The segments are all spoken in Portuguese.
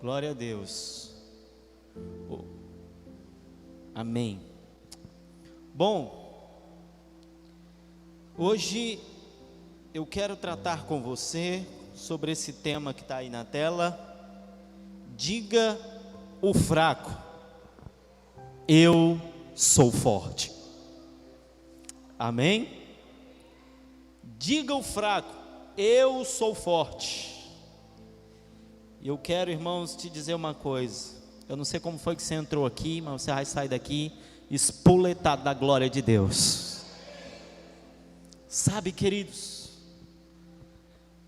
Glória a Deus. Amém. Bom, hoje eu quero tratar com você sobre esse tema que está aí na tela. Diga o fraco, eu sou forte. Amém? Diga o fraco, eu sou forte. E eu quero, irmãos, te dizer uma coisa. Eu não sei como foi que você entrou aqui, mas você vai sair daqui espoletado da glória de Deus. Sabe, queridos,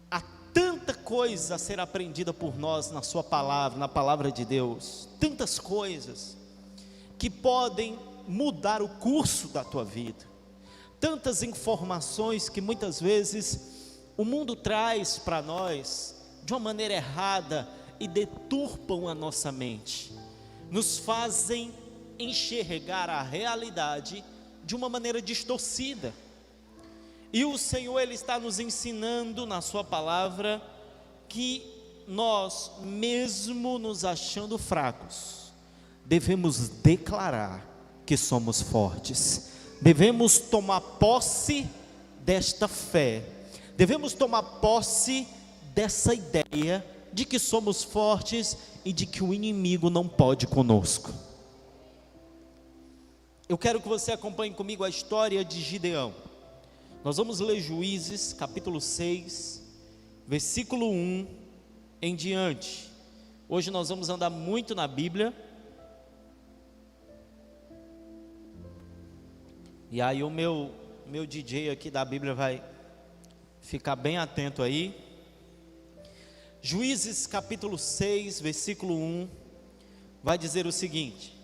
há tanta coisa a ser aprendida por nós na sua palavra, na palavra de Deus. Tantas coisas que podem mudar o curso da tua vida. Tantas informações que muitas vezes o mundo traz para nós de uma maneira errada e deturpam a nossa mente, nos fazem enxergar a realidade de uma maneira distorcida. E o Senhor, Ele está nos ensinando na sua palavra que nós, mesmo nos achando fracos, devemos declarar que somos fortes. Devemos tomar posse desta fé, devemos tomar posse dessa ideia de que somos fortes e de que o inimigo não pode conosco. Eu quero que você acompanhe comigo a história de Gideão. Nós vamos ler Juízes, capítulo 6, versículo 1 em diante. Hoje nós vamos andar muito na Bíblia. E aí o meu DJ aqui da Bíblia vai ficar bem atento aí. Juízes capítulo 6, versículo 1, vai dizer o seguinte: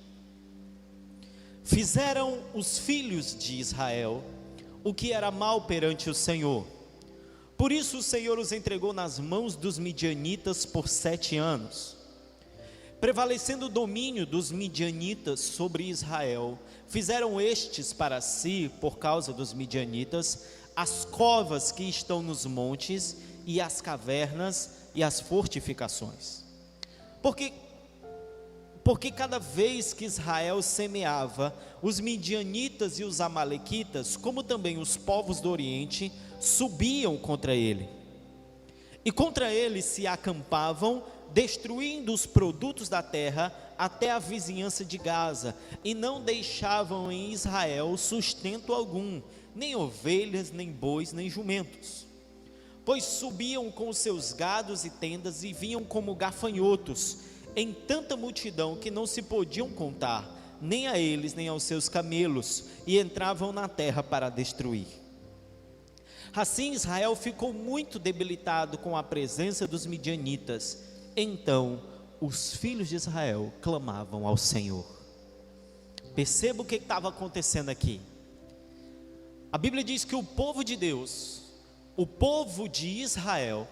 fizeram os filhos de Israel o que era mal perante o Senhor. Por isso o Senhor os entregou nas mãos dos midianitas por 7 anos. Prevalecendo o domínio dos midianitas sobre Israel, fizeram estes para si, por causa dos midianitas, as covas que estão nos montes e as cavernas e as fortificações. Porque cada vez que Israel semeava, os midianitas e os amalequitas, como também os povos do Oriente, subiam contra ele. E contra ele se acampavam, destruindo os produtos da terra até a vizinhança de Gaza, e não deixavam em Israel sustento algum, nem ovelhas, nem bois, nem jumentos. Pois subiam com os seus gados e tendas e vinham como gafanhotos, em tanta multidão que não se podiam contar, nem a eles, nem aos seus camelos, e entravam na terra para destruir. Assim Israel ficou muito debilitado com a presença dos midianitas. Então os filhos de Israel clamavam ao Senhor. Perceba o que estava acontecendo aqui. A Bíblia diz que o povo de Deus, o povo de Israel,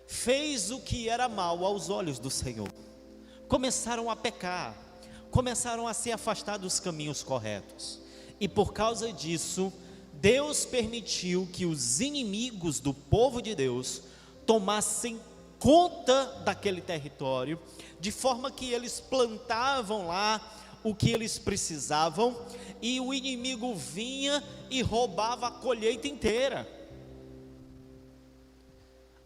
fez o que era mal aos olhos do Senhor. Começaram a pecar, começaram a se afastar dos caminhos corretos. E por causa disso, Deus permitiu que os inimigos do povo de Deus tomassem conta daquele território, de forma que eles plantavam lá o que eles precisavam, e o inimigo vinha e roubava a colheita inteira.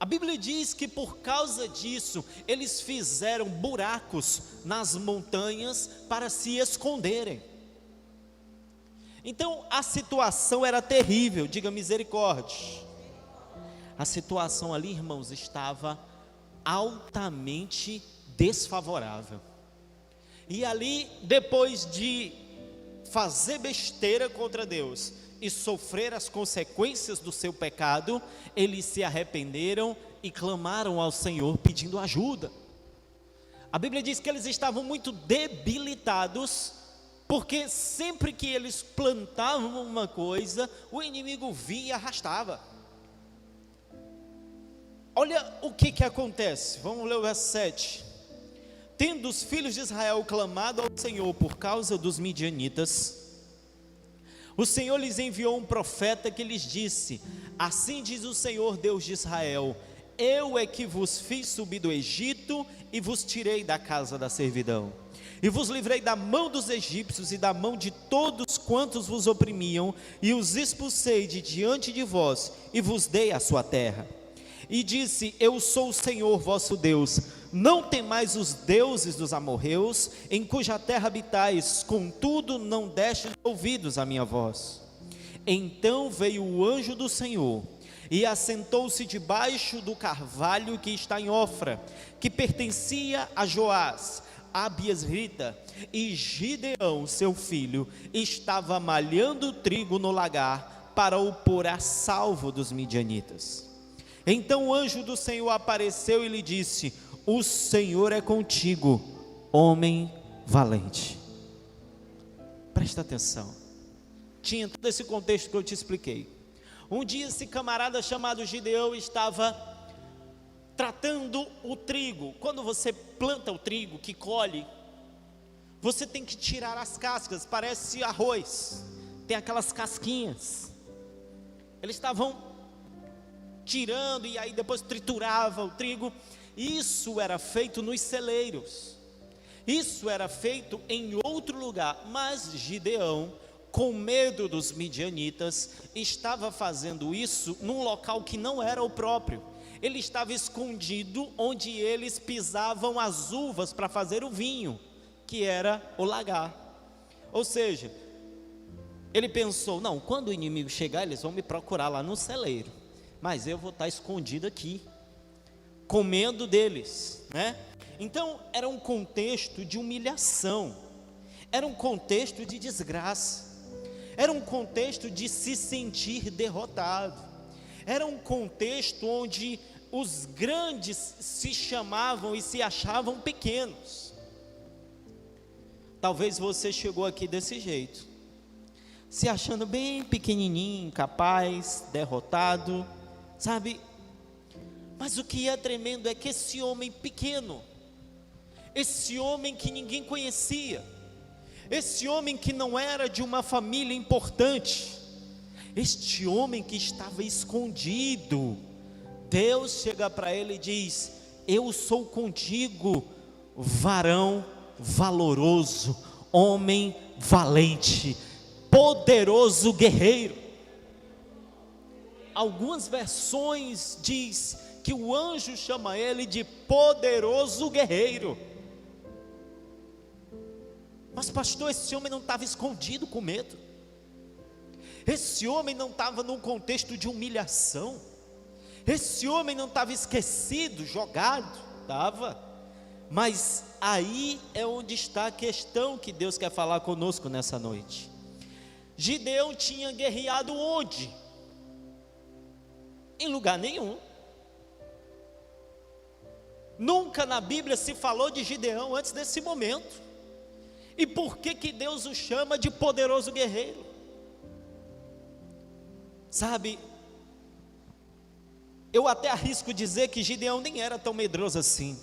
A Bíblia diz que por causa disso, eles fizeram buracos nas montanhas para se esconderem. Então a situação era terrível, diga misericórdia. A situação ali, irmãos, estava altamente desfavorável. E ali, depois de fazer besteira contra Deus e sofrer as consequências do seu pecado, eles se arrependeram e clamaram ao Senhor pedindo ajuda. A Bíblia diz que eles estavam muito debilitados, porque sempre que eles plantavam uma coisa, o inimigo vinha e arrastava. Olha o que acontece, vamos ler o verso 7. Tendo os filhos de Israel clamado ao Senhor por causa dos midianitas, o Senhor lhes enviou um profeta que lhes disse: assim diz o Senhor Deus de Israel, eu é que vos fiz subir do Egito e vos tirei da casa da servidão, e vos livrei da mão dos egípcios e da mão de todos quantos vos oprimiam, e os expulsei de diante de vós, e vos dei a sua terra. E disse: eu sou o Senhor vosso Deus, não temais os deuses dos amorreus, em cuja terra habitais, contudo não destes ouvidos à minha voz. Então veio o anjo do Senhor, e assentou-se debaixo do carvalho que está em Ofra, que pertencia a Joás, Abiesrita, e Gideão, seu filho, estava malhando trigo no lagar, para o pôr a salvo dos midianitas. Então o anjo do Senhor apareceu e lhe disse: o Senhor é contigo, homem valente. Presta atenção, tinha todo esse contexto que eu te expliquei. Um dia esse camarada chamado Gideão estava tratando o trigo. Quando você planta o trigo, que colhe, você tem que tirar as cascas, parece arroz, tem aquelas casquinhas. Eles estavam tirando e aí depois triturava o trigo. Isso era feito nos celeiros, isso era feito em outro lugar, mas Gideão, com medo dos midianitas, estava fazendo isso num local que não era o próprio. Ele estava escondido onde eles pisavam as uvas para fazer o vinho, que era o lagar. Ou seja, ele pensou: não, quando o inimigo chegar, eles vão me procurar lá no celeiro, mas eu vou estar escondido aqui, com medo deles, né? Então era um contexto de humilhação, era um contexto de desgraça, era um contexto de se sentir derrotado, era um contexto onde os grandes se chamavam e se achavam pequenos. Talvez você chegou aqui desse jeito, se achando bem pequenininho, incapaz, derrotado, sabe? Mas o que é tremendo é que esse homem pequeno, esse homem que ninguém conhecia, esse homem que não era de uma família importante, este homem que estava escondido, Deus chega para ele e diz: eu sou contigo, varão valoroso, homem valente, poderoso guerreiro. Algumas versões diz que o anjo chama ele de poderoso guerreiro. Mas pastor, esse homem não estava escondido com medo, esse homem não estava num contexto de humilhação, esse homem não estava esquecido, jogado, estava. Mas aí é onde está a questão que Deus quer falar conosco nessa noite. Gideão tinha guerreado onde? Em lugar nenhum. Nunca na Bíblia se falou de Gideão antes desse momento. E por que Deus o chama de poderoso guerreiro? Sabe, eu até arrisco dizer que Gideão nem era tão medroso assim,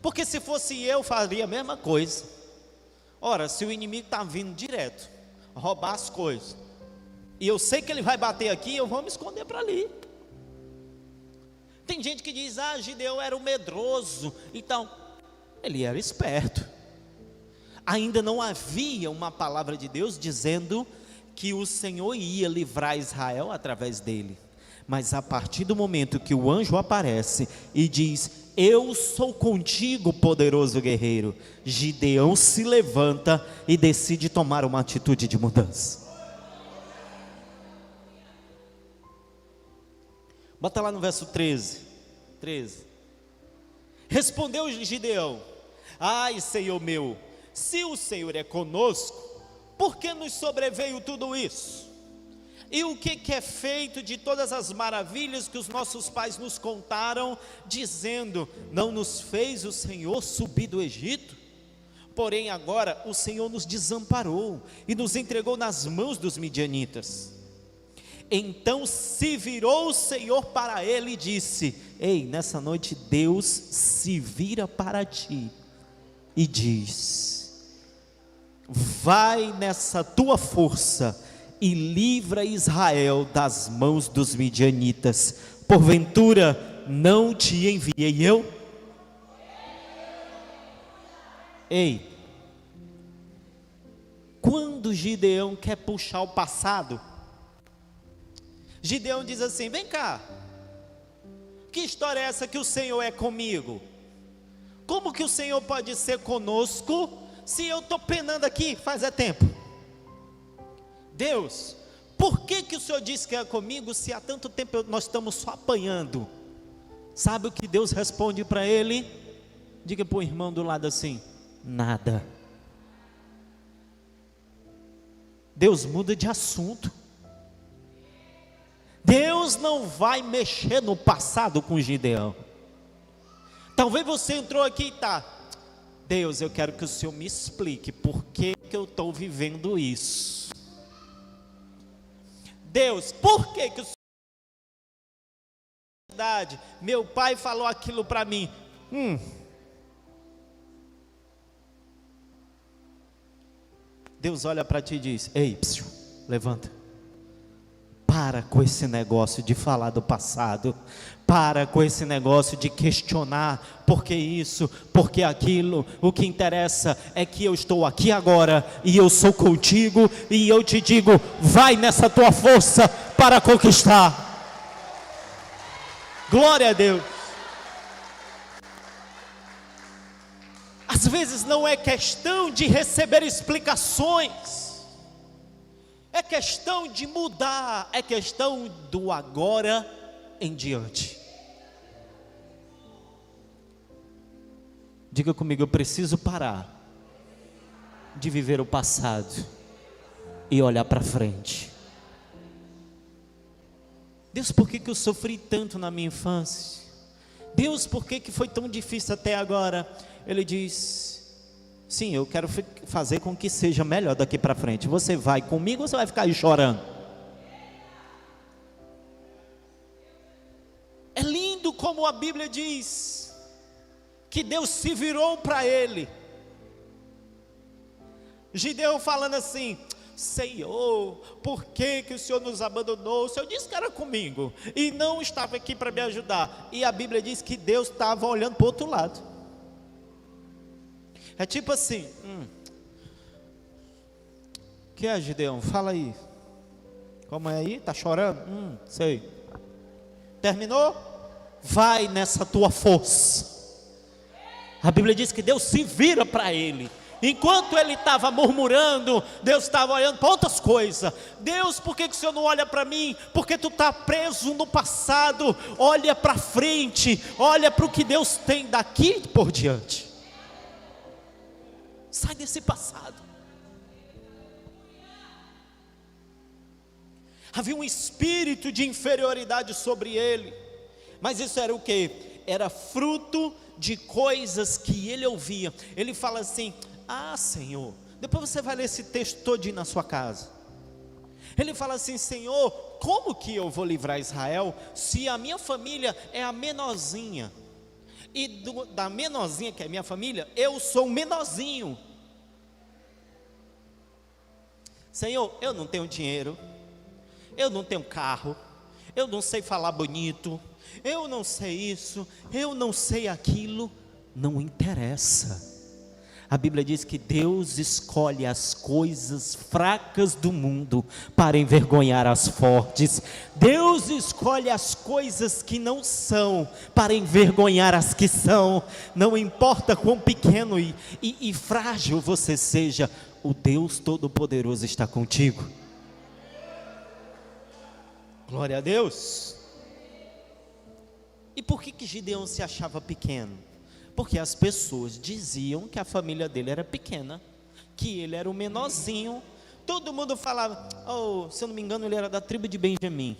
porque se fosse eu, faria a mesma coisa. Ora, se o inimigo está vindo direto, roubar as coisas, e eu sei que ele vai bater aqui, eu vou me esconder para ali. Tem gente que diz: ah, Gideão era o medroso. Então, ele era esperto. Ainda não havia uma palavra de Deus dizendo que o Senhor ia livrar Israel através dele. Mas a partir do momento que o anjo aparece e diz: eu sou contigo, poderoso guerreiro, Gideão se levanta e decide tomar uma atitude de mudança. Bota lá no verso 13. Respondeu Gideão: ai, Senhor meu, se o Senhor é conosco, por que nos sobreveio tudo isso? E o que é feito de todas as maravilhas que os nossos pais nos contaram, dizendo: não nos fez o Senhor subir do Egito? Porém agora o Senhor nos desamparou e nos entregou nas mãos dos midianitas. Então se virou o Senhor para ele e disse: ei, nessa noite Deus se vira para ti e diz: vai nessa tua força e livra Israel das mãos dos midianitas. Porventura não te enviei eu? Ei, quando Gideão quer puxar o passado, Gideão diz assim: vem cá, que história é essa que o Senhor é comigo? Como que o Senhor pode ser conosco se eu estou penando aqui faz tempo? Deus, por que o Senhor disse que é comigo se há tanto tempo nós estamos só apanhando? Sabe o que Deus responde para ele? Diga para o irmão do lado assim: nada. Deus muda de assunto. Deus não vai mexer no passado com Gideão. Talvez você entrou aqui e está: Deus, eu quero que o Senhor me explique por que eu estou vivendo isso. Deus, por que o Senhor... verdade, meu pai falou aquilo para mim. Deus olha para ti e diz: ei, psiu, levanta. Para com esse negócio de falar do passado. Para com esse negócio de questionar por que isso, por que aquilo. O que interessa é que eu estou aqui agora e eu sou contigo e eu te digo: vai nessa tua força para conquistar. Glória a Deus. Às vezes não é questão de receber explicações, é questão de mudar, é questão do agora em diante. Diga comigo: eu preciso parar de viver o passado e olhar para frente. Deus, por que eu sofri tanto na minha infância? Deus, por que foi tão difícil até agora? Ele diz: sim, eu quero fazer com que seja melhor daqui para frente. Você vai comigo ou você vai ficar aí chorando? É lindo como a Bíblia diz que Deus se virou para ele. Gideão falando assim: Senhor, por que o Senhor nos abandonou? O Senhor disse que era comigo e não estava aqui para me ajudar. E a Bíblia diz que Deus estava olhando para o outro lado. É tipo assim: que é, Gideão? Fala aí. Como é aí? Tá chorando? Sei. Terminou? Vai nessa tua força. A Bíblia diz que Deus se vira para ele. Enquanto ele estava murmurando, Deus estava olhando para outras coisas. Deus, por que o Senhor não olha para mim? Porque tu está preso no passado. Olha para frente, olha para o que Deus tem daqui por diante. Sai desse passado. Havia um espírito de inferioridade sobre ele. Mas isso era o quê? Era fruto de coisas que ele ouvia. Ele fala assim: ah, Senhor, depois você vai ler esse texto todinho na sua casa. Ele fala assim: Senhor, como que eu vou livrar Israel se a minha família é a menorzinha? E da menorzinha que é a minha família, eu sou o menorzinho. Senhor, eu não tenho dinheiro, eu não tenho carro, eu não sei falar bonito, eu não sei isso, eu não sei aquilo. Não interessa. A Bíblia diz que Deus escolhe as coisas fracas do mundo para envergonhar as fortes. Deus escolhe as coisas que não são para envergonhar as que são. Não importa quão pequeno e frágil você seja, o Deus Todo-Poderoso está contigo. Glória a Deus. E por que Gideão se achava pequeno? Porque as pessoas diziam que a família dele era pequena, que ele era o menorzinho. Todo mundo falava: oh, se eu não me engano, ele era da tribo de Benjamim.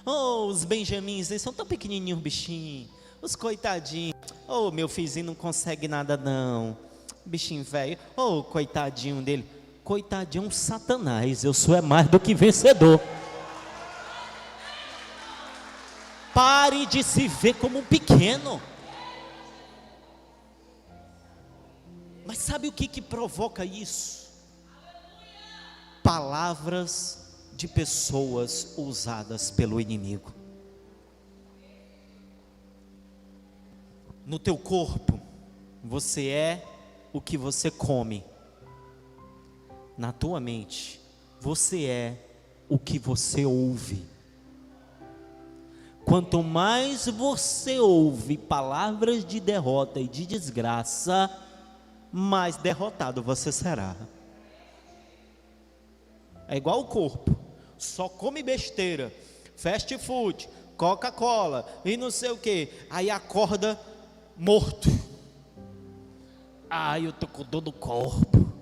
Oh, os benjamins, eles são tão pequenininhos, bichinho. Os coitadinhos. Oh, meu filhinho não consegue nada não. Bichinho velho. Oh, coitadinho dele. Coitadinho Satanás, eu sou mais do que vencedor. Pare de se ver como um pequeno. Mas sabe o que provoca isso? Palavras de pessoas usadas pelo inimigo. No teu corpo, você é o que você come. Na tua mente, você é o que você ouve. Quanto mais você ouve palavras de derrota e de desgraça, mais derrotado você será. É igual o corpo, só come besteira, fast food, Coca-Cola e não sei o que, aí acorda morto. Ai, eu tô com dor no corpo.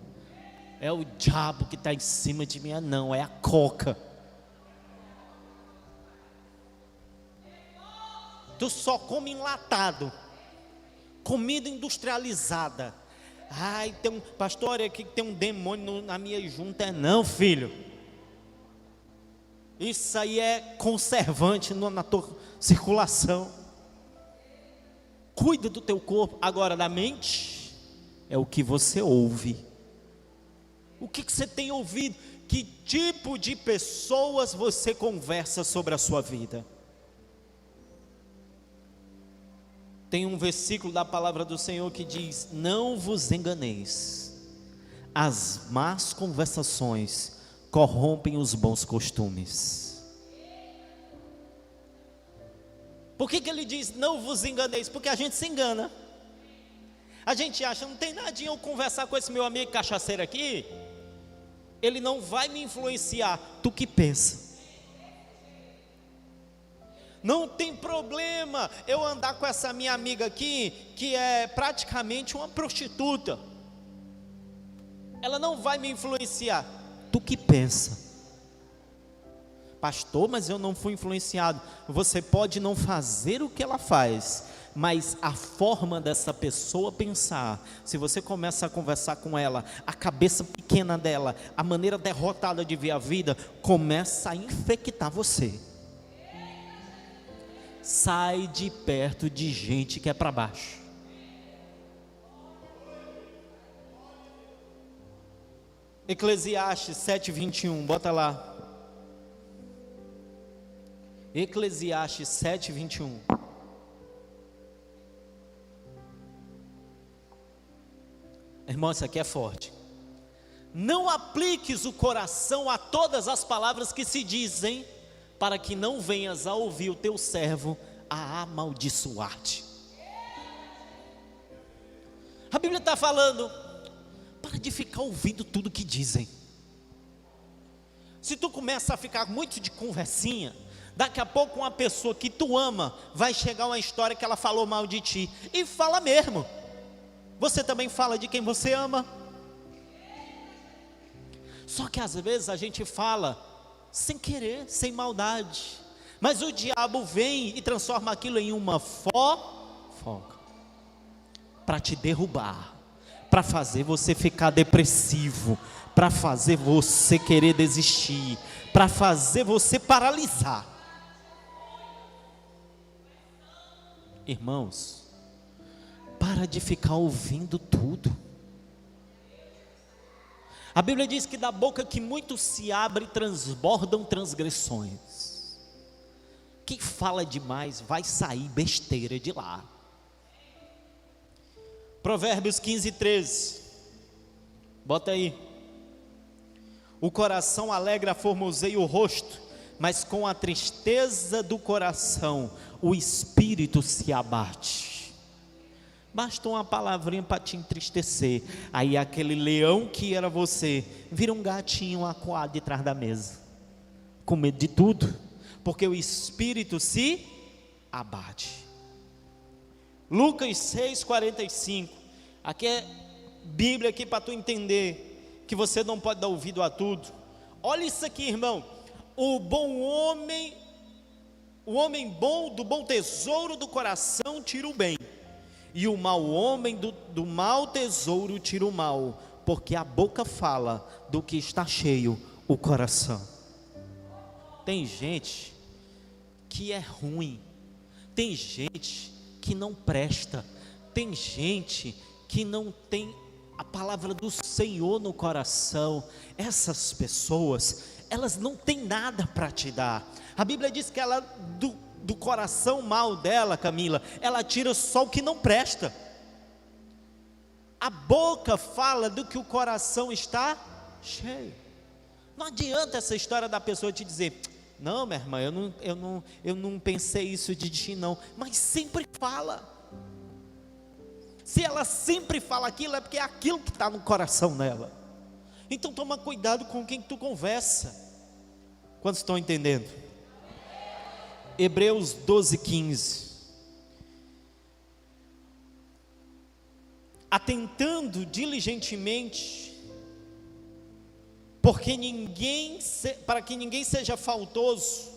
É o diabo que está em cima de mim. Não, é a coca. Tu só come enlatado, comida industrializada. Ai, tem um pastor aqui que tem um demônio na minha junta. Não, filho. Isso aí é conservante na tua circulação. Cuida do teu corpo. Agora, da mente, é o que você ouve. O que você tem ouvido? Que tipo de pessoas você conversa sobre a sua vida? Tem um versículo da palavra do Senhor que diz: não vos enganeis, as más conversações corrompem os bons costumes. Por que ele diz não vos enganeis? Porque a gente se engana. A gente acha, não tem nadinha eu conversar com esse meu amigo cachaceiro aqui, ele não vai me influenciar. Tu que pensa? Não tem problema eu andar com essa minha amiga aqui, que é praticamente uma prostituta. Ela não vai me influenciar. Tu que pensa? Pastor, mas eu não fui influenciado. Você pode não fazer o que ela faz, mas a forma dessa pessoa pensar, se você começa a conversar com ela, a cabeça pequena dela, a maneira derrotada de ver a vida, começa a infectar você. Sai de perto de gente que é para baixo. Eclesiastes 7:21, bota lá. Eclesiastes 7:21. Irmão, isso aqui é forte. Não apliques o coração a todas as palavras que se dizem, para que não venhas a ouvir o teu servo a amaldiçoar-te. A Bíblia está falando, para de ficar ouvindo tudo que dizem. Se tu começa a ficar muito de conversinha, daqui a pouco uma pessoa que tu ama, vai chegar uma história que ela falou mal de ti, e fala mesmo. Você também fala de quem você ama. Só que às vezes a gente fala sem querer, sem maldade, mas o diabo vem e transforma aquilo em uma fofoca, para te derrubar, para fazer você ficar depressivo, para fazer você querer desistir, para fazer você paralisar. Irmãos, para de ficar ouvindo tudo. A Bíblia diz que da boca que muito se abre, transbordam transgressões. Quem fala demais vai sair besteira de lá. Provérbios 15:13. Bota aí. O coração alegra, formoseia o rosto, mas com a tristeza do coração o espírito se abate. Bastou uma palavrinha para te entristecer, aí aquele leão que era você, vira um gatinho acuado de trás da mesa, com medo de tudo, porque o espírito se abate. Lucas 6:45, aqui é Bíblia aqui para tu entender, que você não pode dar ouvido a tudo. Olha isso aqui, irmão, o homem bom do bom tesouro do coração tira o bem, e o mau homem do mau tesouro tira o mal, porque a boca fala do que está cheio o coração. Tem gente que é ruim, tem gente que não presta, tem gente que não tem a palavra do Senhor no coração. Essas pessoas, elas não têm nada para te dar. A Bíblia diz que ela do coração mal dela, Camila, ela tira só o que não presta. A boca fala do que o coração está cheio. Não adianta essa história da pessoa te dizer: não, minha irmã, eu não pensei isso de ti não. Mas sempre fala. Se ela sempre fala aquilo, é porque é aquilo que está no coração dela. Então toma cuidado com quem tu conversa. Quantos estão entendendo? Hebreus 12:15. Atentando diligentemente, para que ninguém seja faltoso,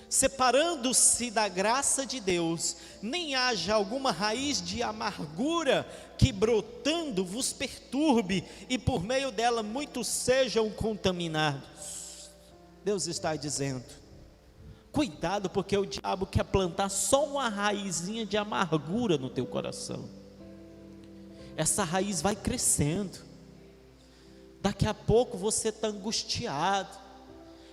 separando-se da graça de Deus, nem haja alguma raiz de amargura que brotando vos perturbe, e por meio dela muitos sejam contaminados. Deus está dizendo: cuidado, porque o diabo quer plantar só uma raizinha de amargura no teu coração. Essa raiz vai crescendo. Daqui a pouco você está angustiado.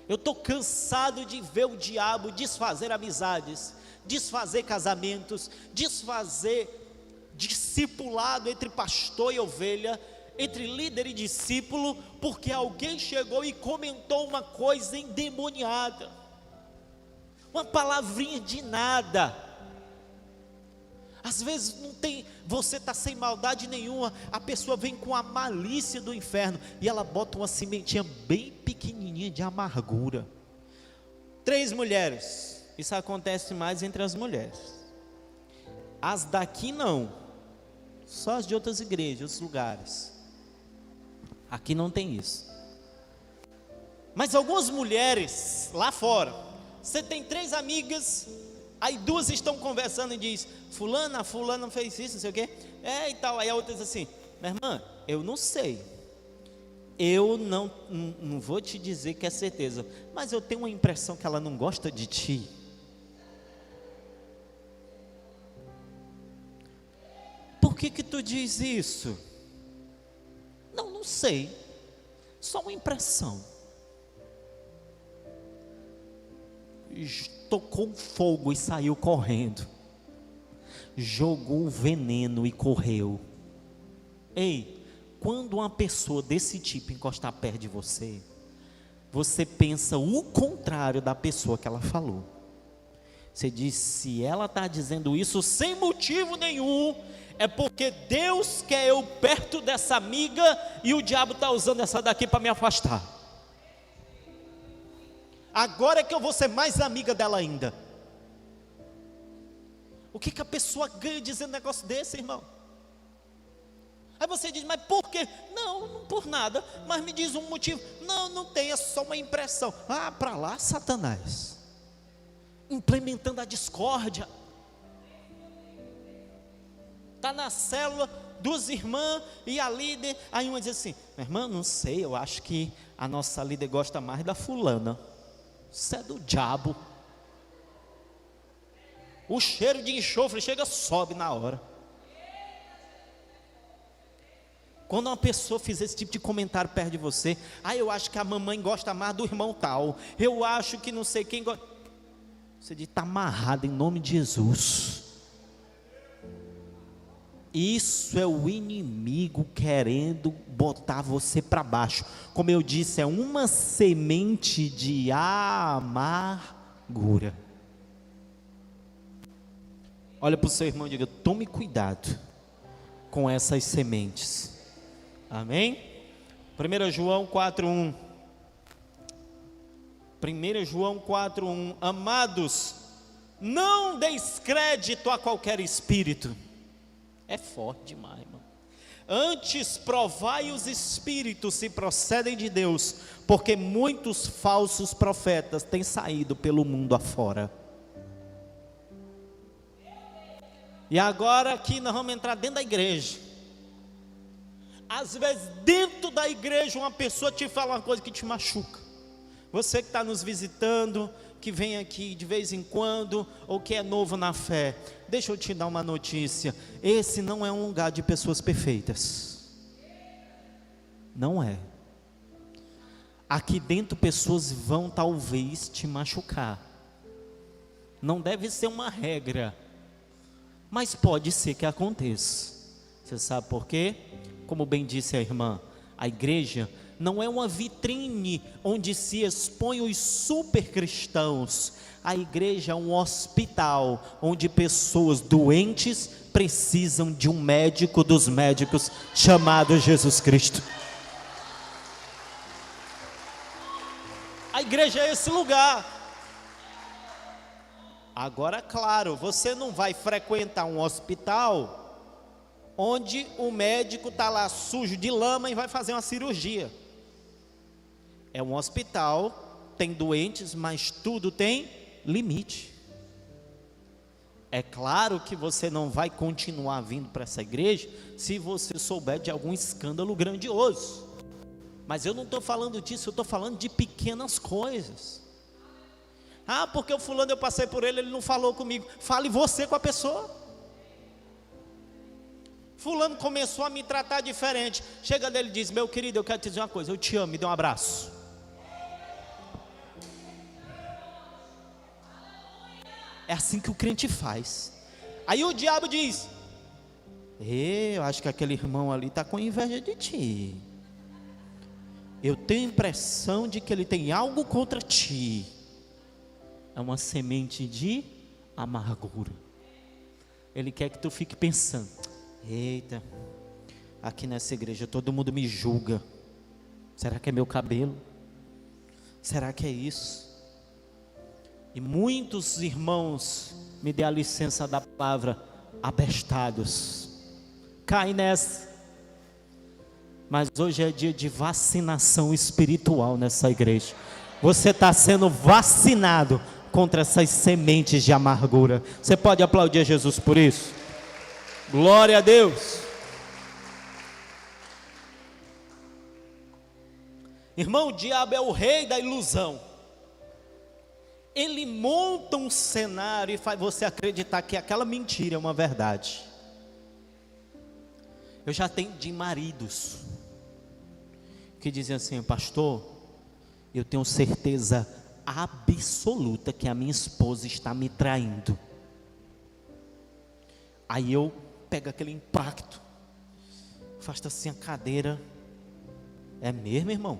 Eu estou cansado de ver o diabo desfazer amizades, desfazer casamentos, desfazer discipulado entre pastor e ovelha, entre líder e discípulo, porque alguém chegou e comentou uma coisa endemoniada, uma palavrinha de nada. Às vezes não tem, você está sem maldade nenhuma, a pessoa vem com a malícia do inferno e ela bota uma sementinha bem pequenininha de amargura. 3 mulheres, isso acontece mais entre as mulheres. As daqui não, só as de outras igrejas, outros lugares. Aqui não tem isso. Mas algumas mulheres lá fora, você tem 3 amigas, aí 2 estão conversando e diz: fulana fez isso, não sei o quê, e tal. Aí a outra diz assim: minha irmã, eu não sei, eu não vou te dizer que é certeza, mas eu tenho uma impressão que ela não gosta de ti. Por que tu diz isso? Não sei, só uma impressão. Tocou fogo e saiu correndo, jogou um veneno e correu. Ei, quando uma pessoa desse tipo encostar perto de você, você pensa o contrário da pessoa que ela falou. Você diz: se ela está dizendo isso sem motivo nenhum, é porque Deus quer eu perto dessa amiga e o diabo está usando essa daqui para me afastar. Agora é que eu vou ser mais amiga dela ainda. O que a pessoa ganha dizendo um negócio desse, irmão? Aí você diz: mas por quê? Não por nada, mas me diz um motivo. Não tem, é só uma impressão. Ah, para lá Satanás, implementando a discórdia. Está na célula, 2 irmãs e a líder. Aí uma diz assim: minha irmã, não sei, eu acho que a nossa líder gosta mais da fulana. Isso é do diabo. O cheiro de enxofre chega, sobe na hora. Quando uma pessoa fizer esse tipo de comentário perto de você: eu acho que a mamãe gosta mais do irmão tal, eu acho que não sei quem gosta. Você diz: está amarrado em nome de Jesus. Isso é o inimigo querendo botar você para baixo. Como eu disse, é uma semente de amargura. Olha para o seu irmão e diga: tome cuidado com essas sementes. Amém? 1 João 4:1. 1 João 4:1. Amados, não deis crédito a qualquer espírito. É forte demais, irmão. Antes provai os espíritos se procedem de Deus, porque muitos falsos profetas têm saído pelo mundo afora. E agora aqui nós vamos entrar dentro da igreja. Às vezes dentro da igreja uma pessoa te fala uma coisa que te machuca. Você que está nos visitando, que vem aqui de vez em quando, ou que é novo na fé, deixa eu te dar uma notícia: esse não é um lugar de pessoas perfeitas. Não é. Aqui dentro pessoas vão talvez te machucar, Não deve ser uma regra, mas pode ser que aconteça. Você sabe por quê? Como bem disse a irmã, a igreja não é uma vitrine onde se expõe os super cristãos. A igreja é um hospital onde pessoas doentes precisam de um médico dos médicos chamado Jesus Cristo. A igreja é esse lugar. Agora, claro, você não vai frequentar um hospital onde o médico está lá sujo de lama e vai fazer uma cirurgia. É um hospital, tem doentes, mas tudo tem limite. É claro que você não vai continuar vindo para essa igreja se você souber de algum escândalo grandioso. Mas eu não estou falando disso, eu estou falando de pequenas coisas. Ah, porque o fulano eu passei por ele não falou comigo. Fale você com a pessoa. Fulano começou a me tratar diferente. Chega dele e diz: meu querido, eu quero te dizer uma coisa, eu te amo, me dê um abraço. É assim que o crente faz. Aí o diabo diz: eu acho que aquele irmão ali está com inveja de ti. Eu tenho a impressão de que ele tem algo contra ti. É uma semente de amargura. Ele quer que tu fique pensando: eita, aqui nessa igreja todo mundo me julga. Será que é meu cabelo? Será que é isso? E muitos irmãos, me dê a licença da palavra, abestados, caem nessa. Mas hoje é dia de vacinação espiritual nessa igreja. Você está sendo vacinado contra essas sementes de amargura. Você pode aplaudir a Jesus por isso? Glória a Deus. Irmão, o diabo é o rei da ilusão. Ele monta um cenário e faz você acreditar que aquela mentira é uma verdade. Eu já atendi maridos que dizem assim: pastor, eu tenho certeza absoluta que a minha esposa está me traindo. Aí eu pego aquele impacto, afasto assim a cadeira. É mesmo, irmão?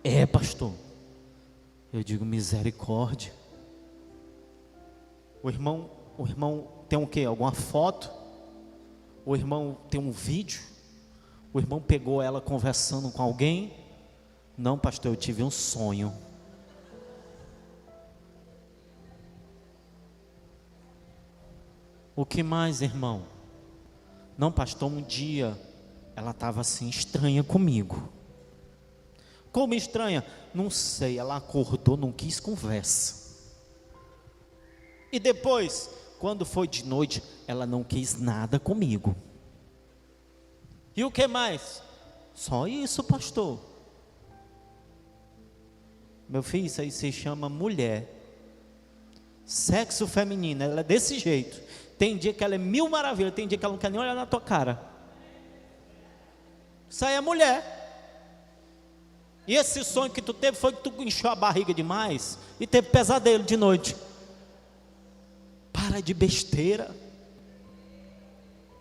É, pastor. Eu digo: misericórdia. O irmão tem o quê? Alguma foto? O irmão tem um vídeo? O irmão pegou ela conversando com alguém? Não, pastor, eu tive um sonho. O que mais, irmão? Não, pastor, um dia ela estava assim estranha comigo. Como estranha? Não sei, ela acordou, não quis conversa. E depois, quando foi de noite, ela não quis nada comigo. E o que mais? Só isso, pastor. Meu filho, isso aí se chama mulher. Sexo feminino, ela é desse jeito. Tem dia que ela é mil maravilhas, tem dia que ela não quer nem olhar na tua cara. Isso aí é mulher. E esse sonho que tu teve foi que tu encheu a barriga demais e teve pesadelo de noite. Para de besteira.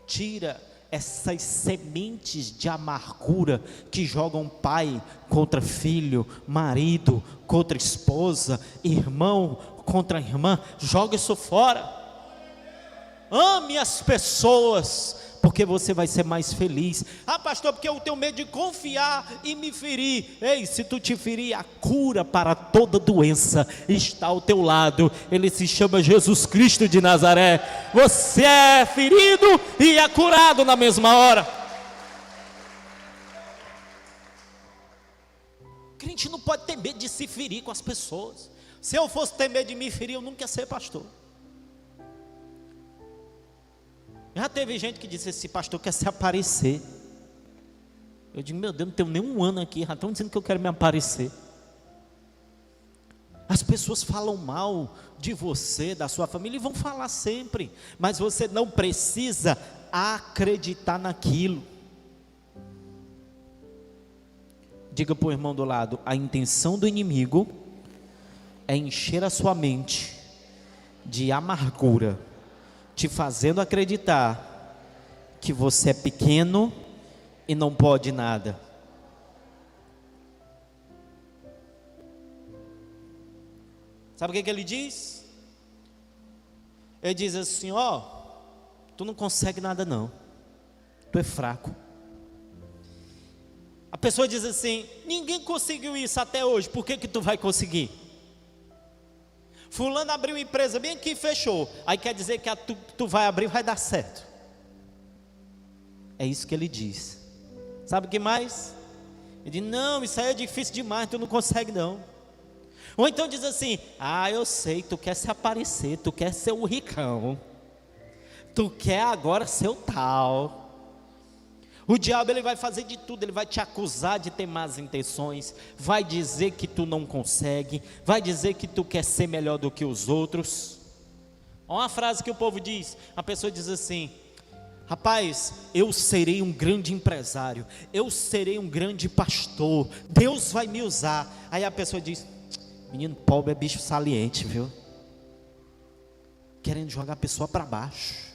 Tira essas sementes de amargura que jogam pai contra filho, marido contra esposa, irmão contra irmã. Joga isso fora. Ame as pessoas, porque você vai ser mais feliz. Ah, pastor, porque eu tenho medo de confiar e me ferir. Ei, se tu te ferir, a cura para toda doença está ao teu lado. Ele se chama Jesus Cristo de Nazaré. Você é ferido e é curado na mesma hora. O crente não pode ter medo de se ferir com as pessoas. Se eu fosse ter medo de me ferir, eu nunca ia ser pastor. Já teve gente que disse assim: pastor, quer se aparecer. Eu digo: meu Deus, não tenho nem um ano aqui, já estão dizendo que eu quero me aparecer. As pessoas falam mal de você, da sua família, e vão falar sempre, mas você não precisa acreditar naquilo. Diga para o irmão do lado: a intenção do inimigo é encher a sua mente de amargura, te fazendo acreditar que você é pequeno e não pode nada. Sabe o que ele diz? Ele diz assim: ó, tu não consegue nada não, tu é fraco. A pessoa diz assim: ninguém conseguiu isso até hoje, por que tu vai conseguir? Fulano abriu uma empresa bem aqui e fechou, aí quer dizer que tu vai abrir e vai dar certo. É isso que ele diz. Sabe o que mais? Ele diz: não, isso aí é difícil demais, tu não consegue não. Ou então diz assim: ah, eu sei, tu quer se aparecer, tu quer ser o ricão, tu quer agora ser o tal. O diabo, ele vai fazer de tudo, ele vai te acusar de ter más intenções, vai dizer que tu não consegue, vai dizer que tu quer ser melhor do que os outros. Olha uma frase que o povo diz, a pessoa diz assim: rapaz, eu serei um grande empresário, eu serei um grande pastor, Deus vai me usar. Aí a pessoa diz: menino pobre é bicho saliente, viu? Querendo jogar a pessoa para baixo,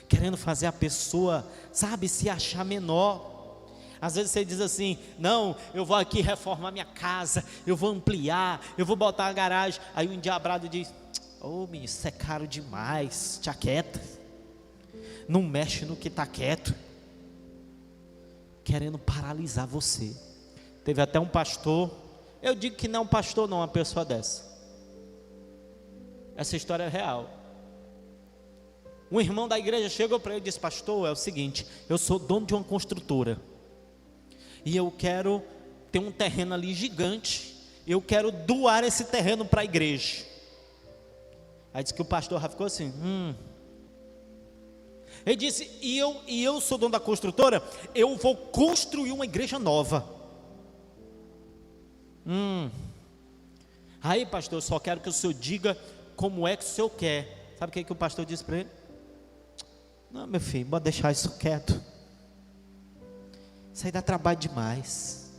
querendo fazer a pessoa, sabe, se achar menor. Às vezes você diz assim: não, eu vou aqui reformar minha casa, eu vou ampliar, eu vou botar a garagem. Aí o endiabrado diz: ô menino, isso é caro demais, te aquieta, não mexe no que está quieto. Querendo paralisar você. Teve até um pastor, eu digo que não é um pastor não, uma pessoa dessa. Essa história é real. Um irmão da igreja chegou para ele e disse: pastor, é o seguinte, eu sou dono de uma construtora e eu quero ter um terreno ali gigante, eu quero doar esse terreno para a igreja. Aí disse que o pastor já ficou assim, Ele disse: e eu sou dono da construtora, eu vou construir uma igreja nova. Aí pastor, eu só quero que o senhor diga como é que o senhor quer. Sabe o que o pastor disse para ele? Não, meu filho, pode deixar isso quieto, isso aí dá trabalho demais,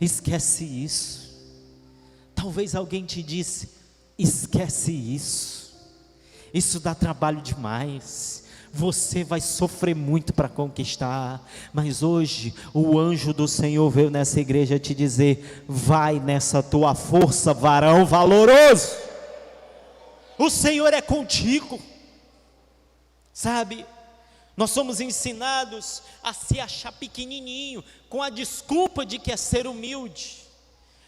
esquece isso. Talvez alguém te disse: esquece isso, isso dá trabalho demais, você vai sofrer muito para conquistar. Mas hoje o anjo do Senhor veio nessa igreja te dizer: vai nessa tua força, varão valoroso, o Senhor é contigo. Sabe, nós somos ensinados a se achar pequenininho, com a desculpa de que é ser humilde.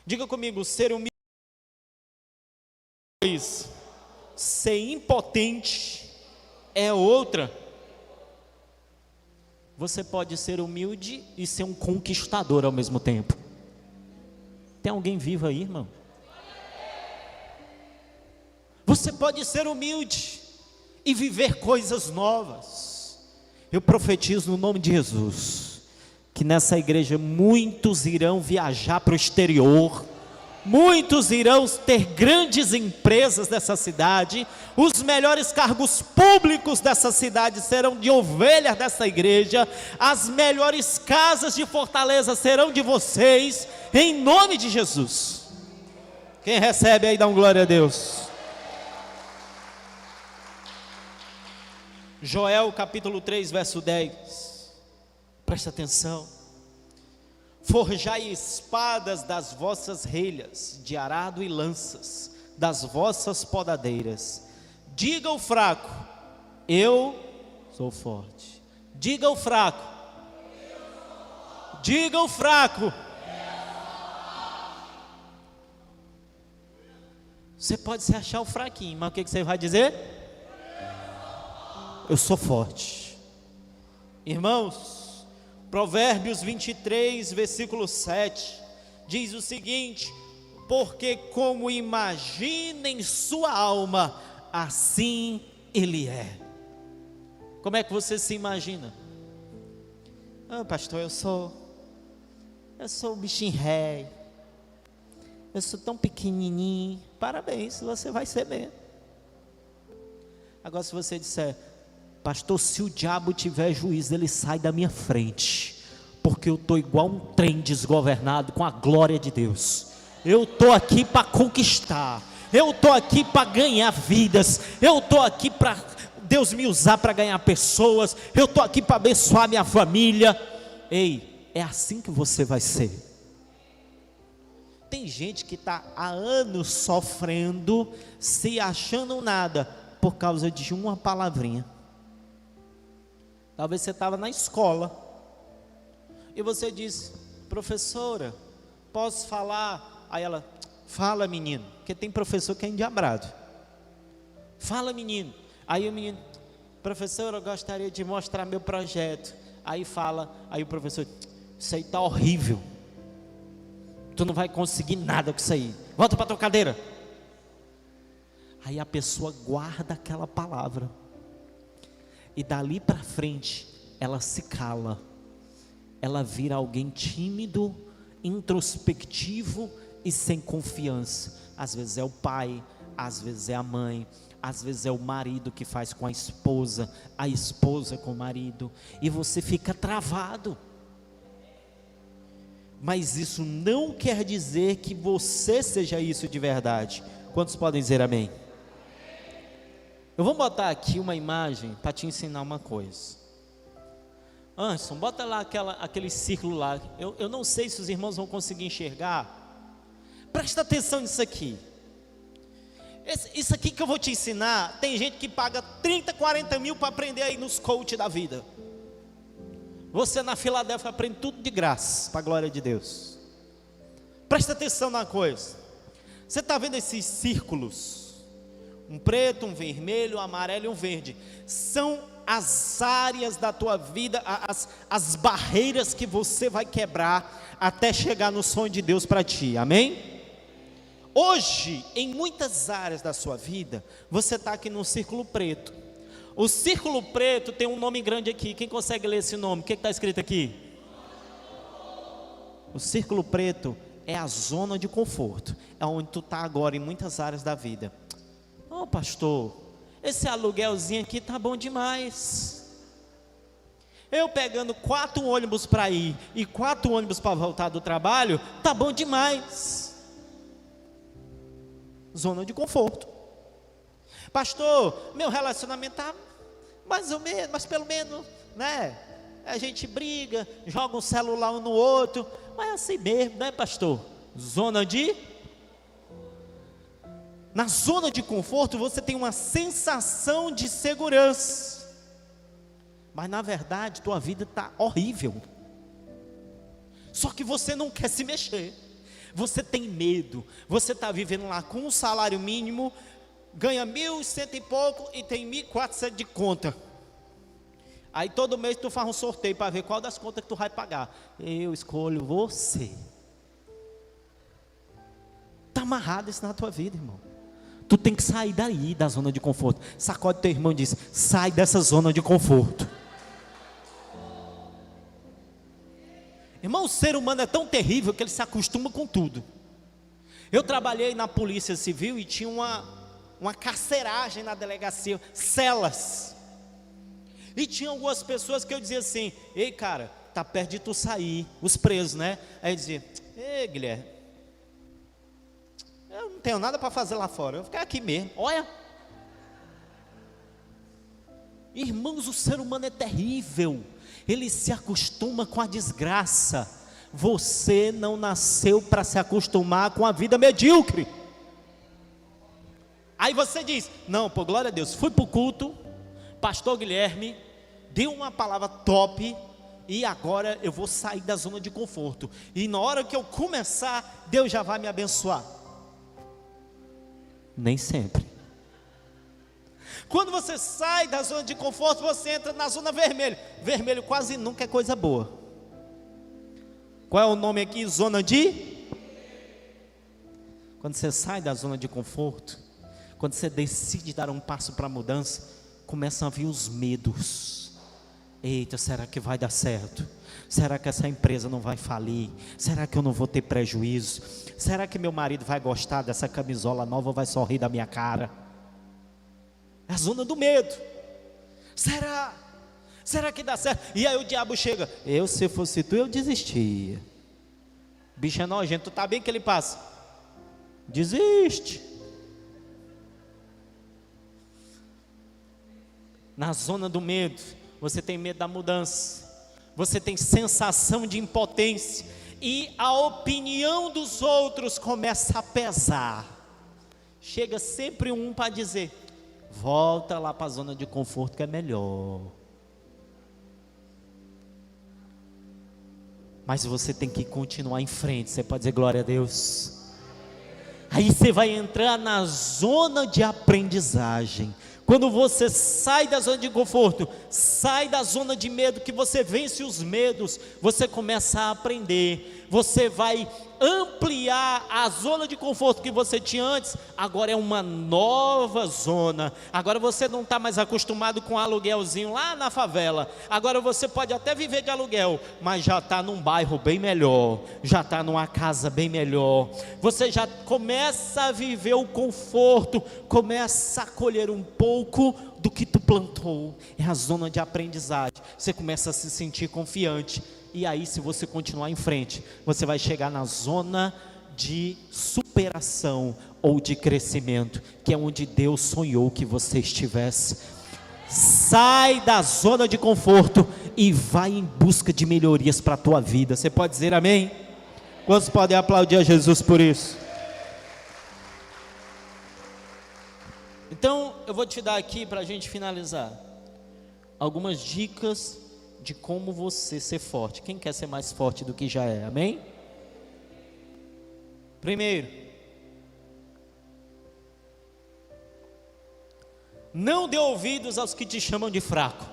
Diga comigo: ser humilde é isso, ser impotente é outra. Você pode ser humilde e ser um conquistador ao mesmo tempo. Tem alguém vivo aí, irmão? Você pode ser humilde e viver coisas novas. Eu profetizo no nome de Jesus que nessa igreja muitos irão viajar para o exterior, muitos irão ter grandes empresas dessa cidade, os melhores cargos públicos dessa cidade serão de ovelhas dessa igreja, as melhores casas de Fortaleza serão de vocês, em nome de Jesus. Quem recebe aí dá um glória a Deus. Joel capítulo 3 verso 10, presta atenção: forjai espadas das vossas relhas, de arado e lanças, das vossas podadeiras. Diga ao fraco: eu sou forte. Diga ao fraco: diga ao fraco. Você pode se achar o fraquinho, mas o que você vai dizer? Eu sou forte. Irmãos, Provérbios 23, versículo 7, diz o seguinte: porque como imagina em sua alma, assim ele é. Como é que você se imagina? Ah, pastor, eu sou um bichinho rei, eu sou tão pequenininho. Parabéns, você vai ser mesmo. Agora se você disser: pastor, se o diabo tiver juízo, ele sai da minha frente, porque eu estou igual um trem desgovernado com a glória de Deus. Eu estou aqui para conquistar, Eu estou aqui para ganhar vidas. Eu estou aqui para Deus me usar para ganhar pessoas. Eu estou aqui para abençoar minha família. Ei, é assim que você vai ser. Tem gente que está há anos sofrendo, se achando nada, por causa de uma palavrinha. Talvez você estava na escola e você disse: professora, posso falar? Aí ela: fala, menino. Porque tem professor que é endiabrado. Fala, menino. Aí o menino: professor, eu gostaria de mostrar meu projeto. Aí fala, aí o professor: isso aí está horrível, tu não vai conseguir nada com isso aí, volta para tua cadeira. Aí a pessoa guarda aquela palavra, e dali para frente ela se cala, ela vira alguém tímido, introspectivo e sem confiança. Às vezes é o pai, às vezes é a mãe, às vezes é o marido que faz com a esposa com o marido, e você fica travado. Mas isso não quer dizer que você seja isso de verdade. Quantos podem dizer amém? Eu vou botar aqui uma imagem para te ensinar uma coisa. Anderson, bota lá aquele círculo lá. Eu não sei se os irmãos vão conseguir enxergar. Presta atenção nisso aqui. Isso aqui que eu vou te ensinar, tem gente que paga 30, 40 mil para aprender aí nos coach da vida. Você na Filadélfia aprende tudo de graça, para a glória de Deus. Presta atenção na coisa. Você está vendo esses círculos? Um preto, um vermelho, um amarelo e um verde. São as áreas da tua vida, as barreiras que você vai quebrar até chegar no sonho de Deus para ti, amém? Hoje, em muitas áreas da sua vida, você está aqui no círculo preto. O círculo preto tem um nome grande aqui. Quem consegue ler esse nome? O que está escrito aqui? O círculo preto é a zona de conforto. É onde tu está agora em muitas áreas da vida. Ô pastor, esse aluguelzinho aqui tá bom demais. Eu pegando 4 ônibus para ir e 4 ônibus para voltar do trabalho, tá bom demais. Zona de conforto. Pastor, meu relacionamento tá mais ou menos, mas pelo menos, né? A gente briga, joga um celular um no outro, mas é assim mesmo, né, pastor? Na zona de conforto você tem uma sensação de segurança, mas na verdade tua vida está horrível. Só que você não quer se mexer, você tem medo. Você está vivendo lá com um salário mínimo, ganha 1.100 e pouco e tem 1.400 de conta. Aí todo mês tu faz um sorteio para ver qual das contas que tu vai pagar. Eu escolho você. Está amarrado isso na tua vida, irmão. Tu tem que sair daí da zona de conforto. Sacode teu irmão e diz: sai dessa zona de conforto. Irmão, o ser humano é tão terrível que ele se acostuma com tudo. Eu trabalhei na polícia civil e tinha uma carceragem na delegacia, celas. E tinha algumas pessoas que eu dizia assim: ei cara, tá perto de tu sair, os presos, né? Aí eu dizia: ei Guilherme, eu não tenho nada para fazer lá fora, eu vou ficar aqui mesmo. Olha, irmãos, o ser humano é terrível, ele se acostuma com a desgraça. Você não nasceu para se acostumar com a vida medíocre. Aí você diz: não, por glória a Deus, fui para o culto, pastor Guilherme deu uma palavra top, e agora eu vou sair da zona de conforto, e na hora que eu começar, Deus já vai me abençoar. Nem sempre. Quando você sai da zona de conforto, você entra na zona vermelha. Vermelho quase nunca é coisa boa. Qual é o nome aqui? Zona de... Quando você sai da zona de conforto, quando você decide dar um passo para a mudança, começam a vir os medos. Eita, será que vai dar certo? Será que essa empresa não vai falir? Será que eu não vou ter prejuízo? Será que meu marido vai gostar dessa camisola nova ou vai sorrir da minha cara? É a zona do medo. Será? Será que dá certo? E aí o diabo chega: se fosse tu, eu desistia. Bicho é nojento, tu tá bem que ele passa? Desiste. Na zona do medo, você tem medo da mudança, você tem sensação de impotência, e a opinião dos outros começa a pesar. Chega sempre um para dizer: volta lá para a zona de conforto que é melhor. Mas você tem que continuar em frente. Você pode dizer glória a Deus. Aí você vai entrar na zona de aprendizagem. Quando você sai da zona de conforto, sai da zona de medo, que você vence os medos, você começa a aprender. Você vai ampliar a zona de conforto que você tinha antes. Agora é uma nova zona. Agora você não está mais acostumado com aluguelzinho lá na favela. Agora você pode até viver de aluguel, mas já está num bairro bem melhor, já está numa casa bem melhor. Você já começa a viver o conforto, começa a colher um pouco do que tu plantou. É a zona de aprendizagem. Você começa a se sentir confiante. E aí, se você continuar em frente, você vai chegar na zona de superação ou de crescimento, que é onde Deus sonhou que você estivesse. Sai da zona de conforto e vai em busca de melhorias para a tua vida. Você pode dizer amém? Quantos podem aplaudir a Jesus por isso? Então, eu vou te dar aqui, para a gente finalizar, algumas dicas de como você ser forte. Quem quer ser mais forte do que já é, amém? Primeiro, não dê ouvidos aos que te chamam de fraco.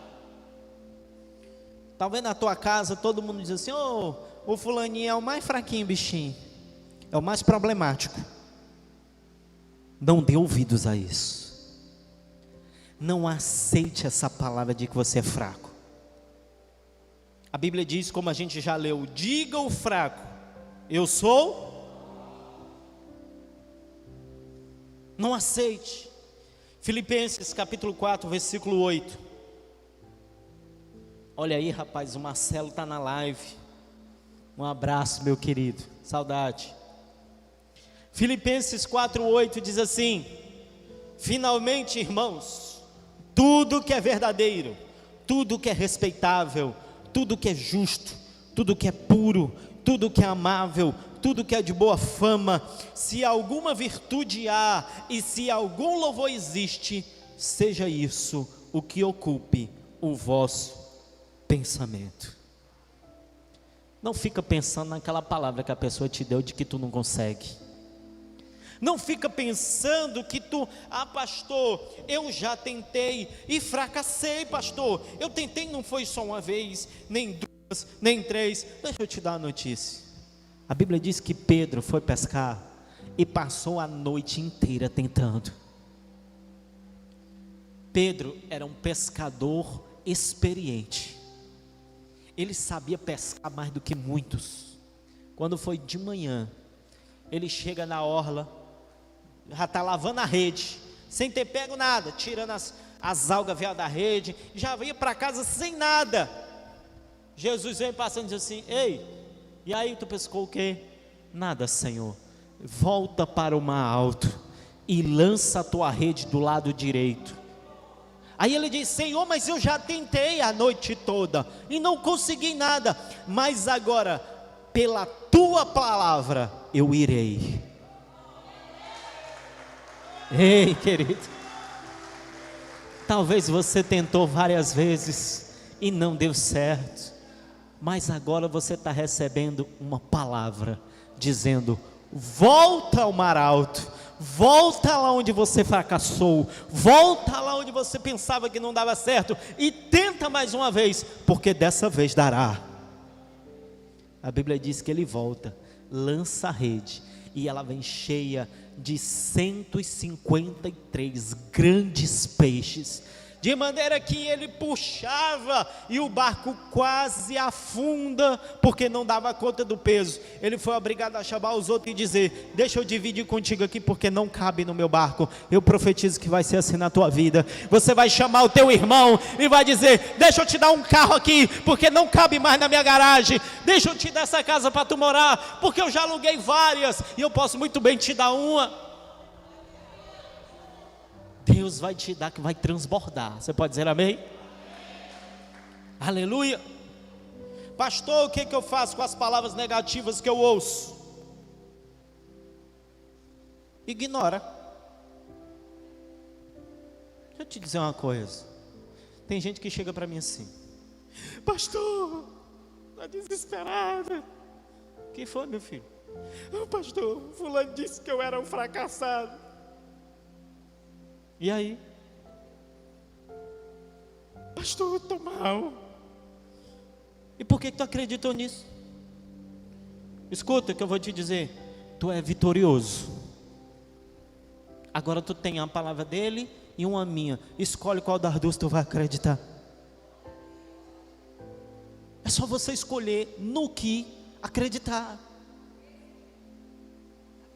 Talvez na tua casa todo mundo diz assim: o fulaninho é o mais fraquinho, bichinho, é o mais problemático. Não dê ouvidos a isso. Não aceite essa palavra de que você é fraco. A Bíblia diz, como a gente já leu: diga o fraco, eu sou. Não aceite. Filipenses capítulo 4, versículo 8. Olha aí, rapaz, o Marcelo está na live. Um abraço, meu querido, saudade. Filipenses 4, 8 diz assim: finalmente, irmãos, tudo que é verdadeiro, tudo que é respeitável, tudo que é justo, tudo que é puro, tudo que é amável, tudo que é de boa fama, se alguma virtude há e se algum louvor existe, seja isso o que ocupe o vosso pensamento. Não fica pensando naquela palavra que a pessoa te deu de que tu não consegue. Não fica pensando que tu, pastor, eu já tentei e fracassei, pastor. Eu tentei, não foi só uma vez, nem duas, nem três. Deixa eu te dar uma notícia. A Bíblia diz que Pedro foi pescar e passou a noite inteira tentando. Pedro era um pescador experiente. Ele sabia pescar mais do que muitos. Quando foi de manhã, ele chega na orla, já está lavando a rede, sem ter pego nada, tirando as algas velhas da rede, já ia para casa sem nada. Jesus vem passando e diz assim: ei, e aí tu pescou o quê? Nada, Senhor. Volta para o mar alto e lança a tua rede do lado direito. Aí ele diz: Senhor, mas eu já tentei a noite toda e não consegui nada, mas agora pela tua palavra eu irei. Ei, querido, talvez você tentou várias vezes e não deu certo, mas agora você está recebendo uma palavra dizendo: volta ao mar alto, volta lá onde você fracassou, volta lá onde você pensava que não dava certo e tenta mais uma vez, porque dessa vez dará. A Bíblia diz que ele volta, lança a rede e ela vem cheia de 153 grandes peixes, de maneira que ele puxava e o barco quase afunda, porque não dava conta do peso. Ele foi obrigado a chamar os outros e dizer: deixa eu dividir contigo aqui, porque não cabe no meu barco. Eu profetizo que vai ser assim na tua vida. Você vai chamar o teu irmão e vai dizer: deixa eu te dar um carro aqui, porque não cabe mais na minha garagem. Deixa eu te dar essa casa para tu morar, porque eu já aluguei várias e eu posso muito bem te dar uma. Deus vai te dar, que vai transbordar. Você pode dizer amém? Aleluia. Pastor, o que eu faço com as palavras negativas que eu ouço? Ignora. Deixa eu te dizer uma coisa. Tem gente que chega para mim assim: pastor, está desesperada. O que foi, meu filho? Pastor, fulano disse que eu era um fracassado. E aí? Pastor, eu estou mal. E por que tu acreditou nisso? Escuta o que eu vou te dizer. Tu é vitorioso. Agora tu tem a palavra dele e uma minha. Escolhe qual das duas tu vai acreditar. É só você escolher no que acreditar.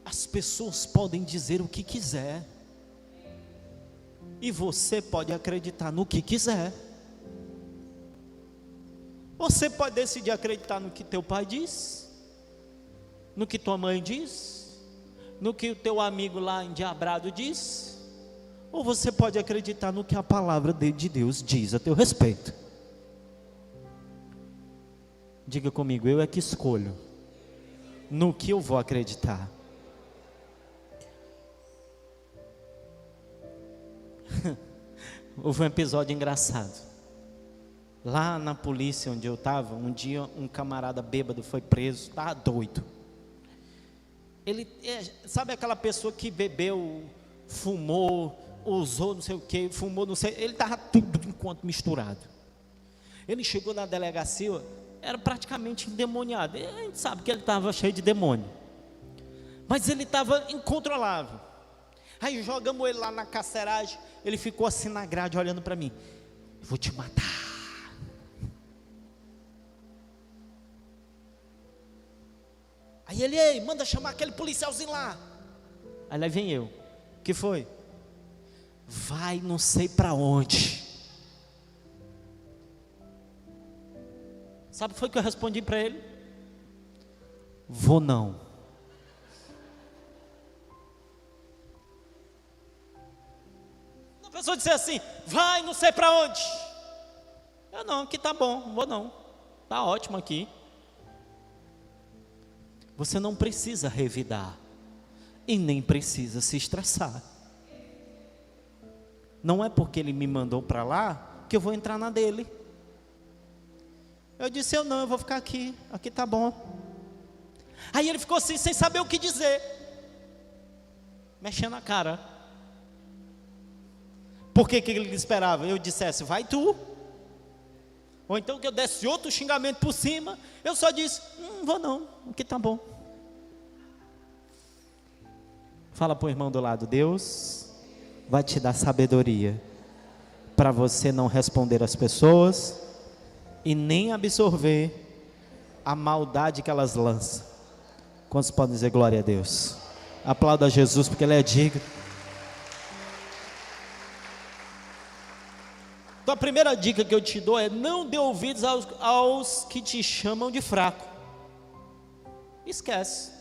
As pessoas podem dizer o que quiser, e você pode acreditar no que quiser. Você pode decidir acreditar no que teu pai diz, no que tua mãe diz, no que o teu amigo lá endiabrado diz, ou você pode acreditar no que a palavra de Deus diz a teu respeito. Diga comigo: eu é que escolho no que eu vou acreditar. Houve um episódio engraçado. Lá na polícia onde eu estava, um dia um camarada bêbado foi preso, estava doido. Ele, sabe aquela pessoa que bebeu, fumou, usou não sei o que, fumou não sei, ele estava tudo enquanto misturado. Ele chegou na delegacia, era praticamente endemoniado. A gente sabe que ele estava cheio de demônio, mas ele estava incontrolável. Aí jogamos ele lá na carceragem, ele ficou assim na grade olhando para mim: eu vou te matar. Aí ele: ei, manda chamar aquele policialzinho lá. Aí lá vem eu: o que foi? Vai não sei para onde. Sabe o que foi que eu respondi para ele? Vou não. A pessoa disse assim: vai não sei para onde. Eu: não, aqui tá bom, vou não. Tá ótimo aqui. Você não precisa revidar e nem precisa se estressar. Não é porque ele me mandou para lá que eu vou entrar na dele. Eu disse: eu não, eu vou ficar aqui, aqui tá bom. Aí ele ficou assim, sem saber o que dizer, mexendo a cara. Por que ele esperava? Eu dissesse: vai tu. Ou então que eu desse outro xingamento por cima. Eu só disse: vou não, aqui tá bom. Fala para o irmão do lado: Deus vai te dar sabedoria para você não responder às pessoas e nem absorver a maldade que elas lançam. Quantos podem dizer glória a Deus? Aplauda a Jesus, porque Ele é digno. Então a primeira dica que eu te dou é: não dê ouvidos aos que te chamam de fraco. Esquece.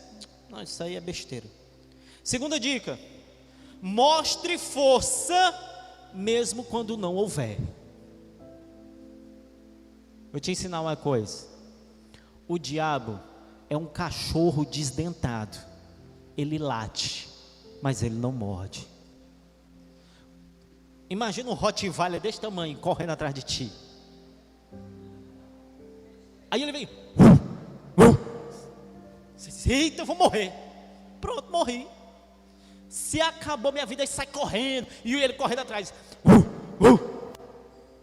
Não, isso aí é besteira. Segunda dica: mostre força mesmo quando não houver. Vou te ensinar uma coisa. O diabo é um cachorro desdentado. Ele late, mas ele não morde. Imagina um Rottweiler desse tamanho correndo atrás de ti. Aí ele vem: eita, eu vou morrer. Pronto, morri. Se acabou minha vida, aí sai correndo, e ele correndo atrás.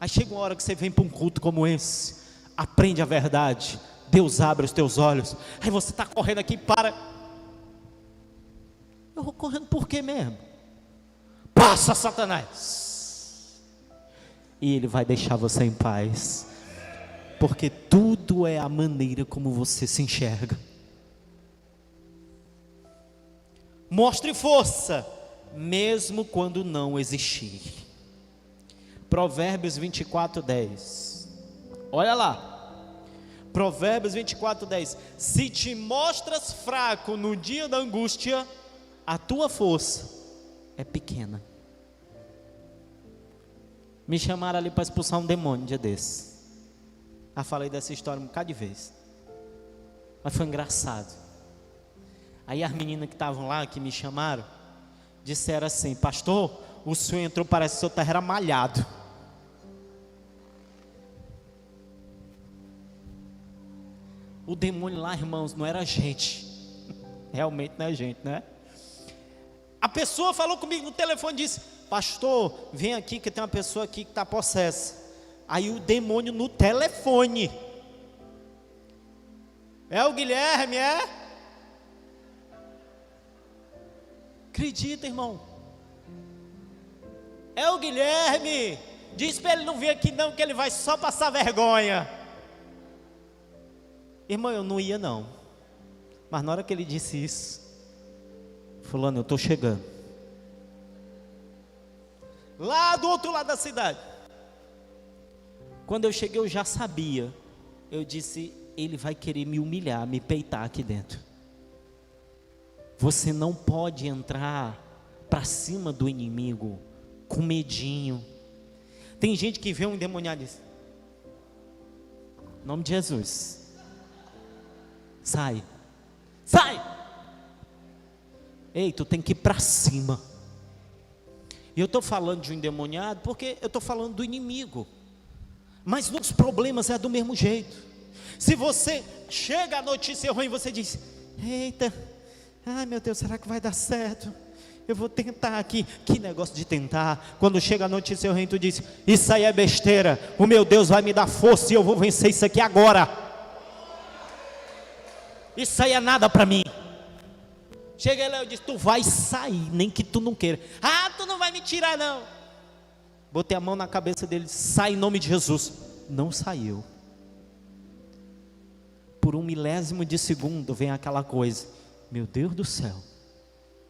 Aí chega uma hora que você vem para um culto como esse, aprende a verdade, Deus abre os teus olhos. Aí você está correndo aqui e para. Eu vou correndo por quê mesmo? Passa, Satanás. E ele vai deixar você em paz, porque tudo é a maneira como você se enxerga. Mostre força, mesmo quando não existir. Provérbios 24:10. Olha lá. Provérbios 24:10. Se te mostras fraco no dia da angústia, a tua força é pequena. Me chamaram ali para expulsar um demônio um dia desse. Já falei dessa história um bocado de vez. Mas foi engraçado. Aí as meninas que estavam lá, que me chamaram, disseram assim: pastor, o senhor entrou, parece que o senhor estava malhado. O demônio lá, irmãos, não era gente. Realmente não é gente, né? A pessoa falou comigo no telefone e disse: pastor, vem aqui que tem uma pessoa aqui que está possessa. Aí o demônio no telefone: é o Guilherme, é? Acredita, irmão? É o Guilherme. Diz para ele não vir aqui não, que ele vai só passar vergonha. Irmão, eu não ia não. Mas na hora que ele disse isso, fulano, eu estou chegando. Lá do outro lado da cidade. Quando eu cheguei eu já sabia. Eu disse: ele vai querer me humilhar, me peitar aqui dentro. Você não pode entrar para cima do inimigo com medinho. Tem gente que vê um endemoniado e diz: em nome de Jesus, sai, sai. Ei, tu tem que ir para cima. E eu estou falando de um endemoniado porque eu estou falando do inimigo. Mas nos problemas é do mesmo jeito. Se você chega a notícia ruim, você diz: eita, ai meu Deus, será que vai dar certo? Eu vou tentar aqui. Que negócio de tentar? Quando chega a notícia ruim, tu diz: isso aí é besteira. O meu Deus vai me dar força e eu vou vencer isso aqui agora. Isso aí é nada para mim. Chega lá e eu disse: tu vai sair, nem que tu não queira. Ah, tu não vai me tirar não. Botei a mão na cabeça dele: sai em nome de Jesus. Não saiu. Por um milésimo de segundo vem aquela coisa: meu Deus do céu,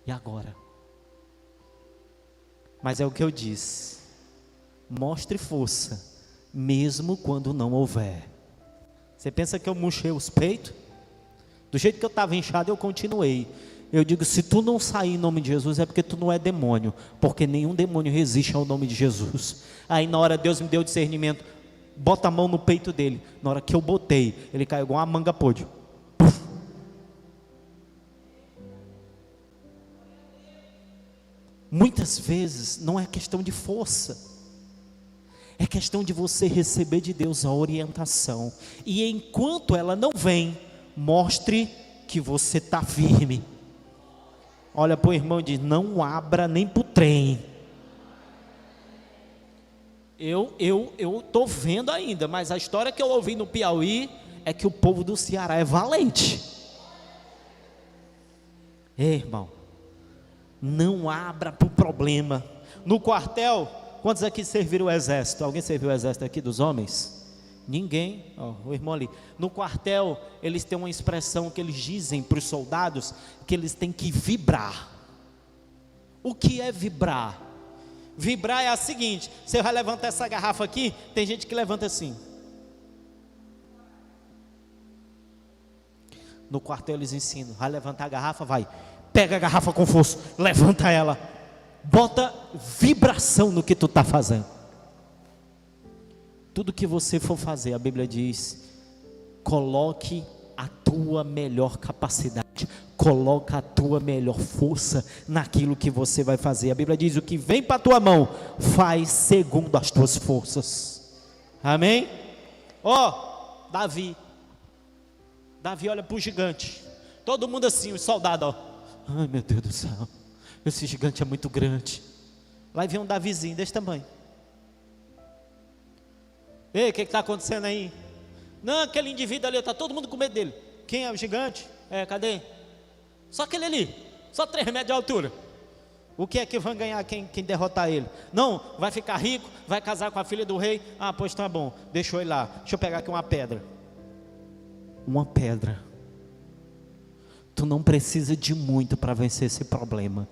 e agora? Mas é o que eu disse: mostre força, mesmo quando não houver. Você pensa que eu murchei os peitos? Do jeito que eu estava inchado, eu continuei. Eu digo: se tu não sair em nome de Jesus, é porque tu não é demônio, porque nenhum demônio resiste ao nome de Jesus. Aí na hora Deus me deu discernimento: bota a mão no peito dele. Na hora que eu botei, ele caiu igual uma manga podre. Puf. Muitas vezes não é questão de força, é questão de você receber de Deus a orientação. E enquanto ela não vem, mostre que você está firme. Olha para o irmão e diz: não abra nem para o trem. Eu estou vendo ainda, mas a história que eu ouvi no Piauí é que o povo do Ceará é valente. Ei, irmão, não abra para o problema. No quartel, quantos aqui serviram o exército? Alguém serviu o exército aqui dos homens? Ninguém. O irmão ali. No quartel, eles têm uma expressão que eles dizem para os soldados, que eles têm que vibrar. O que é vibrar? Vibrar é a seguinte: você vai levantar essa garrafa aqui, tem gente que levanta assim. No quartel eles ensinam: vai levantar a garrafa, vai, pega a garrafa com força, levanta ela, bota vibração no que tu está fazendo. Tudo que você for fazer, a Bíblia diz: coloque a tua melhor capacidade, coloca a tua melhor força naquilo que você vai fazer. A Bíblia diz: o que vem para a tua mão, faz segundo as tuas forças. Amém? Davi olha para o gigante, todo mundo assim, os soldados, ai meu Deus do céu, esse gigante é muito grande. Lá vem um Davizinho desse tamanho. Ei, o que está acontecendo aí? Não, aquele indivíduo ali, está todo mundo com medo dele. Quem é o gigante? Cadê? Só aquele ali, só 3 metros de altura. O que é que vai ganhar quem derrotar ele? Não, vai ficar rico, vai casar com a filha do rei. Ah, pois tá bom, deixa eu ir lá. Deixa eu pegar aqui uma pedra. Uma pedra. Tu não precisa de muito para vencer esse problema.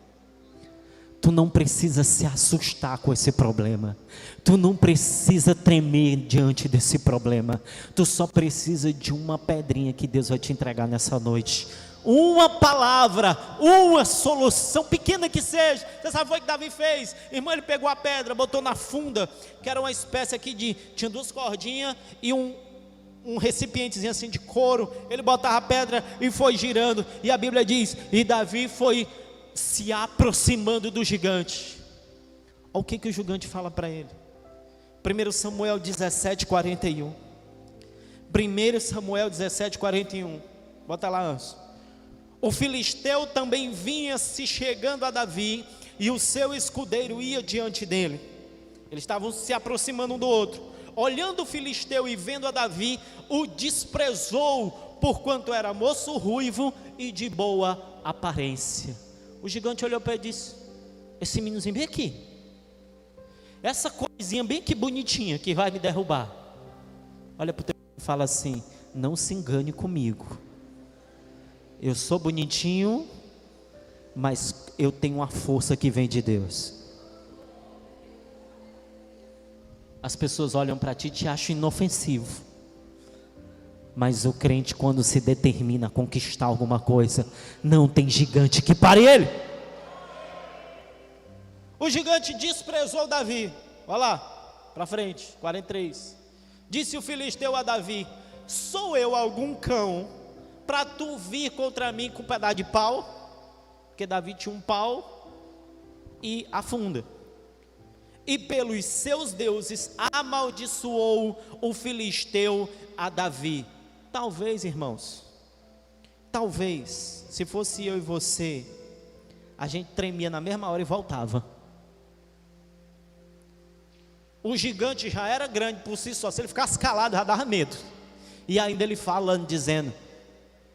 Tu não precisa se assustar com esse problema. Tu não precisa tremer diante desse problema. Tu só precisa de uma pedrinha que Deus vai te entregar nessa noite. uma palavra, uma solução, pequena que seja. Você sabe o que Davi fez? Irmão, ele pegou a pedra, botou na funda, que era uma espécie aqui tinha 2 cordinhas e um recipientezinho assim de couro. Ele botava a pedra e foi girando, e a Bíblia diz, e Davi foi se aproximando do gigante. Olha o que o gigante fala para ele. 1 Samuel 17:41. 1 Samuel 17:41. Bota lá, Anso. O filisteu também vinha se chegando a Davi, e o seu escudeiro ia diante dele. Eles estavam se aproximando um do outro. Olhando o filisteu e vendo a Davi, o desprezou, porquanto era moço ruivo e de boa aparência. O gigante olhou para ele e disse: esse meninozinho bem aqui, essa coisinha bem que bonitinha, que vai me derrubar. Olha para o teu e fala assim: não se engane comigo. Eu sou bonitinho, mas eu tenho uma força que vem de Deus. As pessoas olham para ti e te acham inofensivo, mas o crente, quando se determina a conquistar alguma coisa, não tem gigante que pare ele. O gigante desprezou Davi. Olha lá, para frente, 43. Disse o filisteu a Davi: sou eu algum cão para tu vir contra mim com um pedaço de pau? Porque Davi tinha um pau e a funda. E pelos seus deuses amaldiçoou o filisteu a Davi. Talvez, irmãos, talvez, se fosse eu e você, a gente tremia na mesma hora e voltava. O gigante já era grande por si só, se ele ficasse calado já dava medo. E ainda ele falando, dizendo: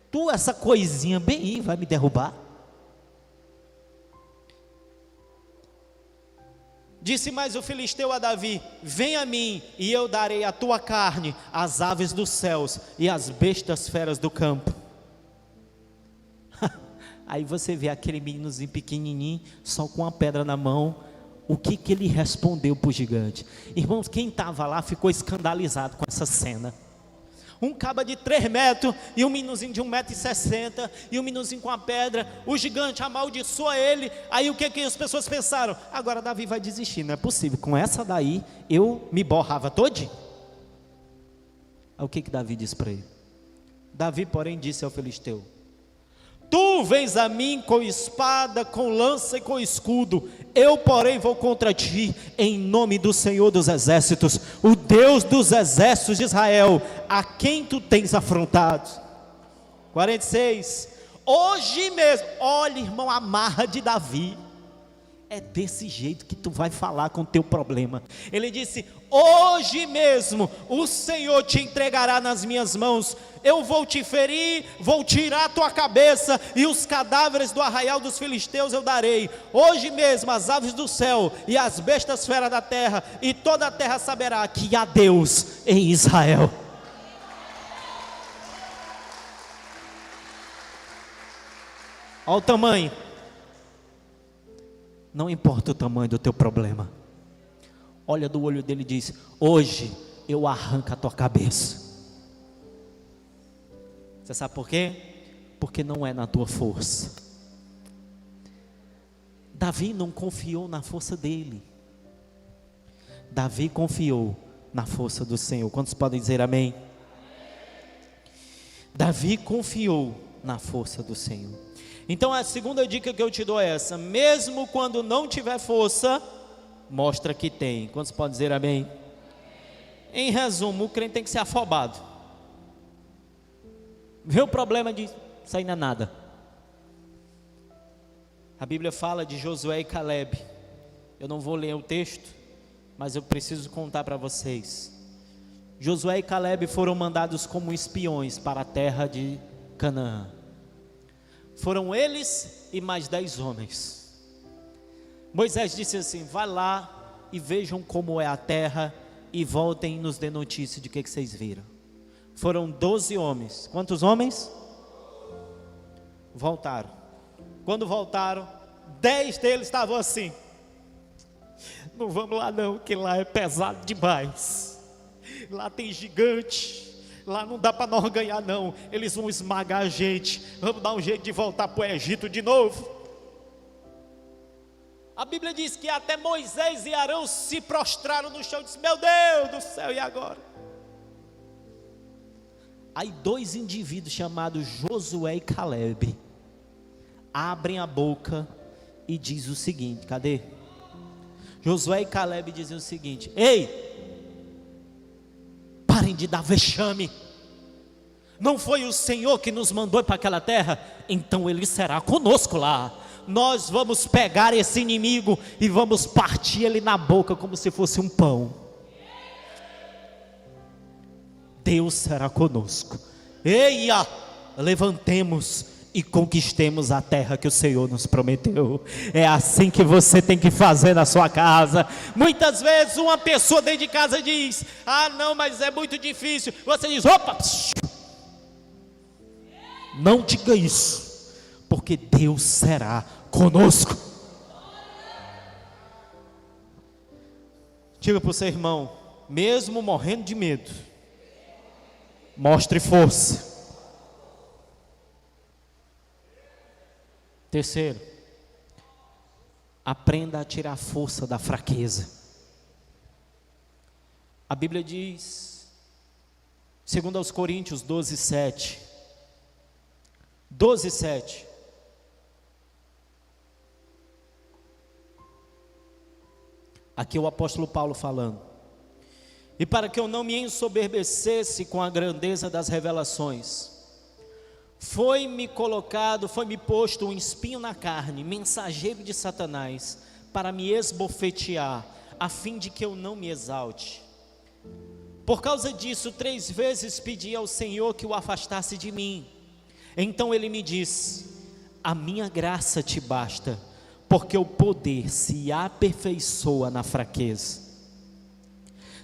tu, essa coisinha bem aí, vai me derrubar? Disse mais o filisteu a Davi: vem a mim, e eu darei a tua carne às aves dos céus e às bestas feras do campo. Aí você vê aquele meninozinho pequenininho, só com uma pedra na mão. O que ele respondeu para o gigante? Irmãos, quem estava lá ficou escandalizado com essa cena. Um caba de 3 metros, e um meninozinho de 1,60 m, e um meninozinho com a pedra. O gigante amaldiçoa ele. Aí o que as pessoas pensaram? Agora Davi vai desistir, não é possível, com essa daí eu me borrava todinho. Aí o que Davi disse para ele? Davi, porém, disse ao filisteu: tu vens a mim com espada, com lança e com escudo, eu porém vou contra ti em nome do Senhor dos exércitos, o Deus dos exércitos de Israel, a quem tu tens afrontado. 46. Hoje mesmo, olha, irmão, a marra de Davi. É desse jeito que tu vai falar com o teu problema. Ele disse: hoje mesmo o Senhor te entregará nas minhas mãos. Eu vou te ferir, vou tirar a tua cabeça, e os cadáveres do arraial dos filisteus eu darei. Hoje mesmo as aves do céu e as bestas feras da terra, e toda a terra saberá que há Deus em Israel. Olha o tamanho. Não importa o tamanho do teu problema. Olha do olho dele e diz: hoje eu arranco a tua cabeça. Você sabe por quê? Porque não é na tua força. Davi não confiou na força dele. Davi confiou na força do Senhor. Quantos podem dizer amém? Davi confiou na força do Senhor. Então a segunda dica que eu te dou é essa: mesmo quando não tiver força, mostra que tem. Quantos podem dizer amém? Em resumo, o crente tem que ser afobado. Vê o problema de isso aí não é nada. A Bíblia fala de Josué e Caleb. Eu não vou ler o texto, mas eu preciso contar para vocês. Josué e Caleb foram mandados como espiões para a terra de Canaã. Foram eles e mais 10 homens. Moisés disse assim: vai lá e vejam como é a terra, e voltem e nos dê notícia de que vocês viram. Foram 12 homens. Quantos homens? Voltaram. Quando voltaram, 10 deles estavam assim: não vamos lá não, que lá é pesado demais. Lá tem gigante, Lá não dá para nós ganhar não, eles vão esmagar a gente, vamos dar um jeito de voltar para o Egito de novo. A Bíblia diz que até Moisés e Arão se prostraram no chão e disseram: meu Deus do céu, e agora? Aí dois indivíduos chamados Josué e Caleb abrem a boca e diz o seguinte, cadê? Josué e Caleb dizem o seguinte: ei, parem de dar vexame, não foi o Senhor que nos mandou para aquela terra? Então Ele será conosco lá, nós vamos pegar esse inimigo e vamos partir ele na boca como se fosse um pão. Deus será conosco. Eia, levantemos e conquistemos a terra que o Senhor nos prometeu. É assim que você tem que fazer na sua casa. Muitas vezes uma pessoa dentro de casa diz: ah não, mas é muito difícil. Você diz: opa, não diga isso, porque Deus será conosco. Diga para o seu irmão: mesmo morrendo de medo, mostre força. Terceiro, aprenda a tirar força da fraqueza. A Bíblia diz, segundo aos Coríntios 12:7, aqui o apóstolo Paulo falando: e para que eu não me ensoberbecesse com a grandeza das revelações, foi-me posto um espinho na carne, mensageiro de Satanás, para me esbofetear, a fim de que eu não me exalte. Por causa disso, 3 vezes pedi ao Senhor que o afastasse de mim. Então Ele me disse: a minha graça te basta, porque o poder se aperfeiçoa na fraqueza.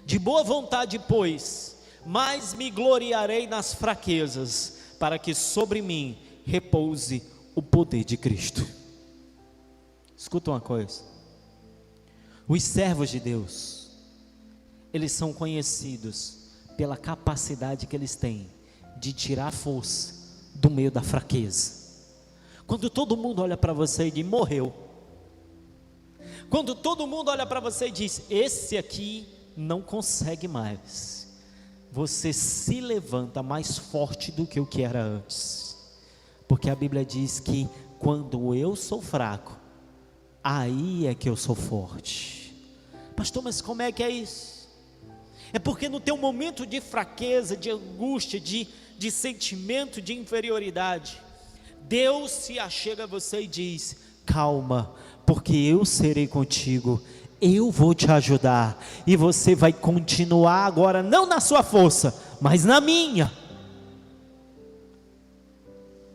De boa vontade, pois, mais me gloriarei nas fraquezas, para que sobre mim repouse o poder de Cristo. Escuta uma coisa: os servos de Deus, eles são conhecidos pela capacidade que eles têm de tirar força do meio da fraqueza. Quando todo mundo olha para você e diz: morreu. Quando todo mundo olha para você e diz: esse aqui não consegue mais, você se levanta mais forte do que o que era antes, porque a Bíblia diz que quando eu sou fraco, aí é que eu sou forte. Pastor, mas como é que é isso? É porque no teu momento de fraqueza, de angústia, de sentimento de inferioridade, Deus se achega a você e diz: calma, porque eu serei contigo, eu vou te ajudar, e você vai continuar agora, não na sua força, mas na minha.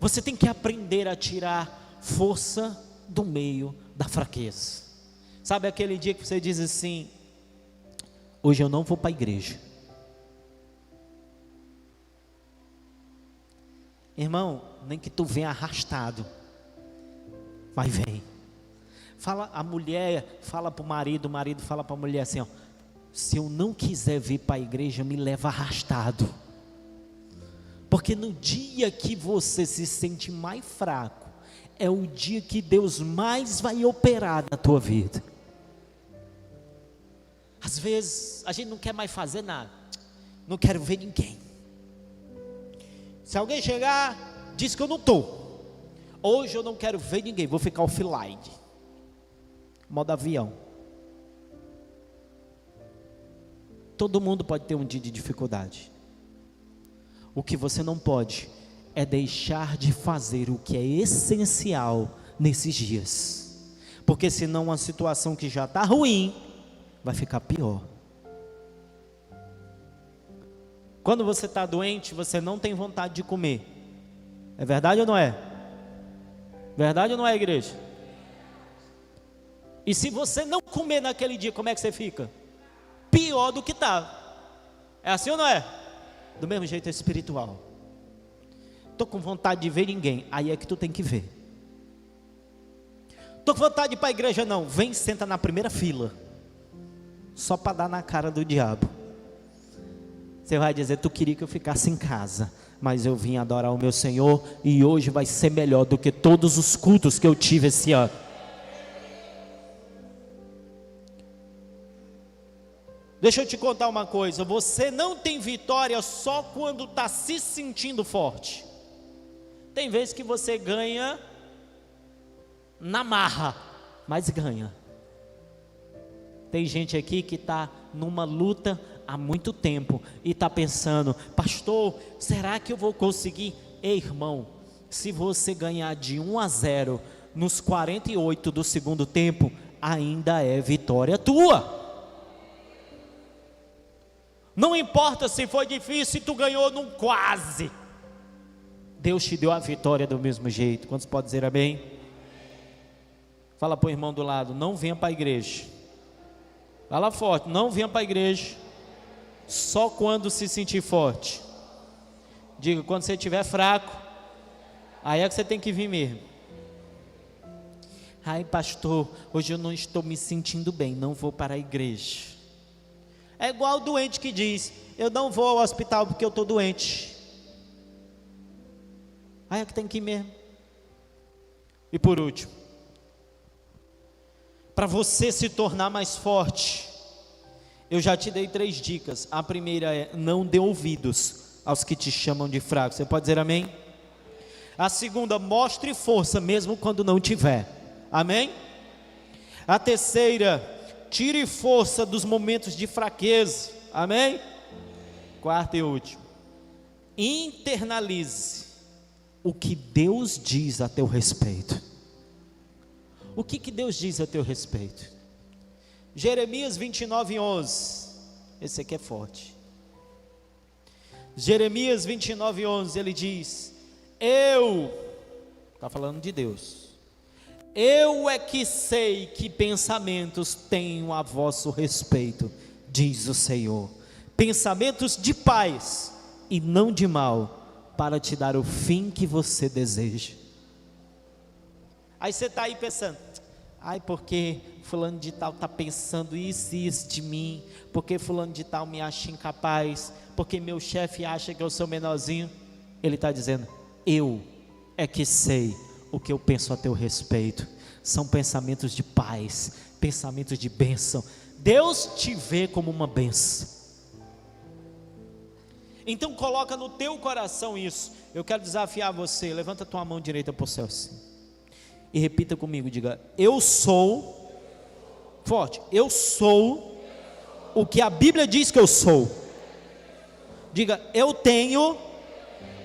Você tem que aprender a tirar força do meio da fraqueza. Sabe aquele dia que você diz assim: hoje eu não vou para a igreja. Irmão, nem que tu venha arrastado, mas vem. Fala, a mulher fala para o marido fala para a mulher assim: ó, se eu não quiser vir para a igreja, me leva arrastado. Porque no dia que você se sente mais fraco, é o dia que Deus mais vai operar na tua vida. Às vezes a gente não quer mais fazer nada, não quero ver ninguém. Se alguém chegar, diz que eu não estou. Hoje eu não quero ver ninguém, vou ficar offline, modo avião. Todo mundo pode ter um dia de dificuldade. O que você não pode é deixar de fazer o que é essencial nesses dias, porque senão uma situação que já está ruim vai ficar pior. Quando você está doente, você não tem vontade de comer. É verdade ou não é? Verdade ou não é, igreja? E se você não comer naquele dia, como é que você fica? Pior do que estava. É assim ou não é? Do mesmo jeito é espiritual. Estou com vontade de ver ninguém, aí é que tu tem que ver. Estou com vontade de ir para a igreja, não. Vem, senta na primeira fila, só para dar na cara do diabo. Você vai dizer: tu queria que eu ficasse em casa, mas eu vim adorar o meu Senhor, e hoje vai ser melhor do que todos os cultos que eu tive esse ano. Deixa eu te contar uma coisa: você não tem vitória só quando está se sentindo forte. Tem vezes que você ganha na marra, mas ganha. Tem gente aqui que está numa luta há muito tempo e está pensando: pastor, será que eu vou conseguir? Ei, irmão, se você ganhar de 1-0 nos 48 do segundo tempo, ainda é vitória tua. Não importa se foi difícil, se tu ganhou num quase, Deus te deu a vitória do mesmo jeito. Quantos podem dizer amém? Fala para o irmão do lado: não venha para a igreja. Fala forte: não venha para a igreja só quando se sentir forte. Diga: quando você estiver fraco, aí é que você tem que vir mesmo. Ai, pastor, hoje eu não estou me sentindo bem, não vou para a igreja. É igual o doente que diz: eu não vou ao hospital porque eu estou doente. Aí é que tem que ir mesmo. E por último, para você se tornar mais forte, eu já te dei 3 dicas. A primeira é: não dê ouvidos aos que te chamam de fraco. Você pode dizer amém? A segunda: mostre força mesmo quando não tiver. Amém? A terceira: tire força dos momentos de fraqueza. Amém? Quarto e último: internalize o que Deus diz a teu respeito. O que Deus diz a teu respeito? Jeremias 29:11. Esse aqui é forte. Jeremias 29:11, ele diz: está falando de Deus, eu é que sei que pensamentos tenho a vosso respeito, diz o Senhor, pensamentos de paz e não de mal, para te dar o fim que você deseja. Aí você está aí pensando: ai, porque fulano de tal está pensando isso e isso de mim, porque fulano de tal me acha incapaz, porque meu chefe acha que eu sou menorzinho. Ele está dizendo: eu é que sei o que eu penso a teu respeito. São pensamentos de paz, pensamentos de bênção. Deus te vê como uma bênção. Então coloca no teu coração isso. Eu quero desafiar você: levanta a tua mão direita para o céu assim, e repita comigo, diga: eu sou, forte, eu sou o que a Bíblia diz que eu sou. Diga: eu tenho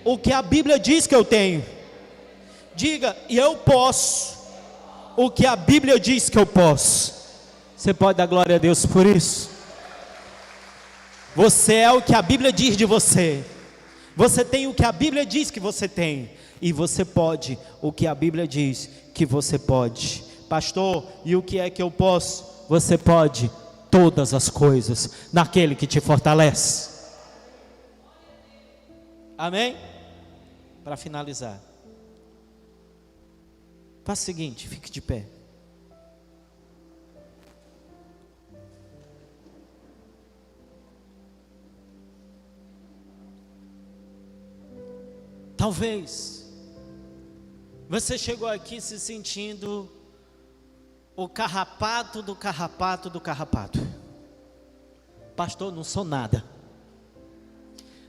o que a Bíblia diz que eu tenho. Diga: e eu posso o que a Bíblia diz que eu posso. Você pode dar glória a Deus por isso? Você é o que a Bíblia diz de você. Você tem o que a Bíblia diz que você tem. E você pode o que a Bíblia diz que você pode. Pastor, e o que é que eu posso? Você pode todas as coisas naquele que te fortalece. Amém? Para finalizar, faça o seguinte: fique de pé. Talvez você chegou aqui se sentindo o carrapato do carrapato do carrapato. Pastor, não sou nada.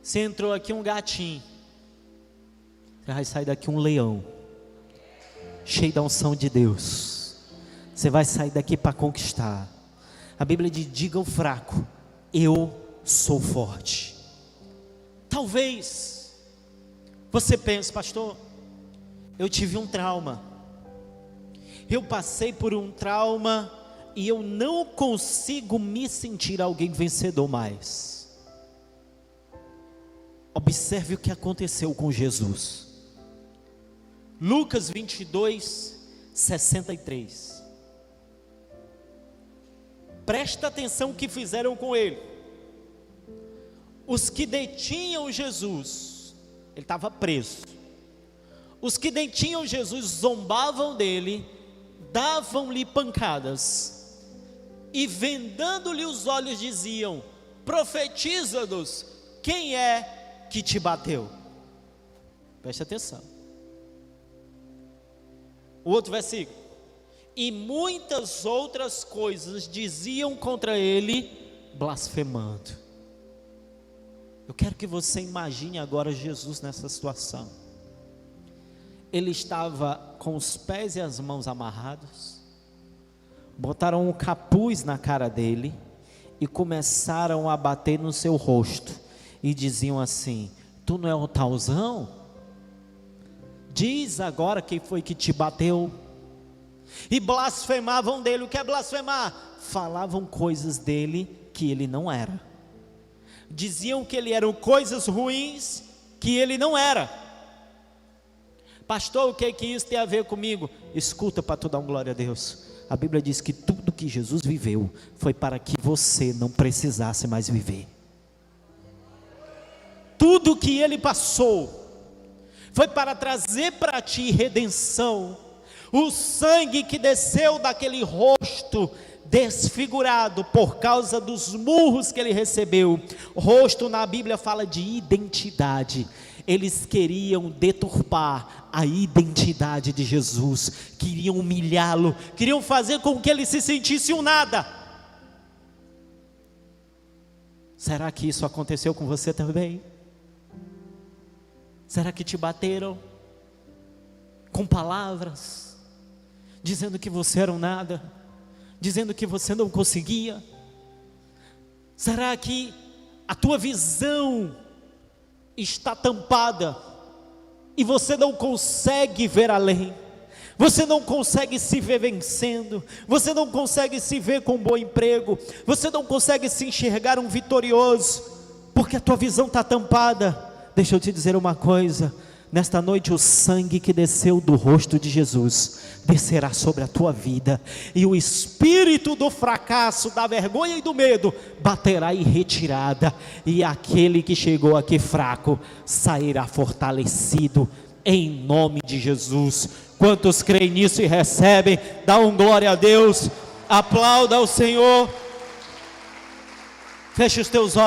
Você entrou aqui um gatinho, você vai sair daqui um leão, cheio da unção de Deus. Você vai sair daqui para conquistar. A Bíblia diz: diga ao fraco: eu sou forte. Talvez você pense: pastor, eu tive um trauma, eu passei por um trauma e eu não consigo me sentir alguém vencedor mais. Observe o que aconteceu com Jesus. Lucas 22:63. Presta atenção o que fizeram com ele. Os que detinham Jesus, ele estava preso. Os que detinham Jesus zombavam dele, davam-lhe pancadas, e vendando-lhe os olhos diziam: profetiza-nos. quem é que te bateu? Preste atenção. O outro versículo. E muitas outras coisas diziam contra ele, blasfemando. Eu quero que você imagine agora Jesus nessa situação. Ele estava com os pés e as mãos amarrados, botaram um capuz na cara dele e começaram a bater no seu rosto e diziam assim: tu não é o talzão? Diz agora quem foi que te bateu. E blasfemavam dele. O que é blasfemar? Falavam coisas dele que ele não era. Diziam que ele era coisas ruins que ele não era. Pastor, o que é que isso tem a ver comigo? Escuta, para tu dar glória a Deus. A Bíblia diz que tudo que Jesus viveu foi para que você não precisasse mais viver. Tudo que ele passou foi para trazer para ti redenção. O sangue que desceu daquele rosto desfigurado por causa dos murros que ele recebeu. Rosto na Bíblia fala de identidade. Eles queriam deturpar a identidade de Jesus, queriam humilhá-lo, queriam fazer com que ele se sentisse um nada. Será que isso aconteceu com você também? Será que te bateram com palavras, dizendo que você era um nada, dizendo que você não conseguia? Será que a tua visão está tampada e você não consegue ver além? Você não consegue se ver vencendo, você não consegue se ver com um bom emprego, você não consegue se enxergar um vitorioso, porque a tua visão está tampada. Deixa eu te dizer uma coisa, nesta noite o sangue que desceu do rosto de Jesus descerá sobre a tua vida, e o espírito do fracasso, da vergonha e do medo baterá em retirada, e aquele que chegou aqui fraco sairá fortalecido, em nome de Jesus. Quantos creem nisso e recebem? Dá um glória a Deus, aplauda ao Senhor, feche os teus olhos.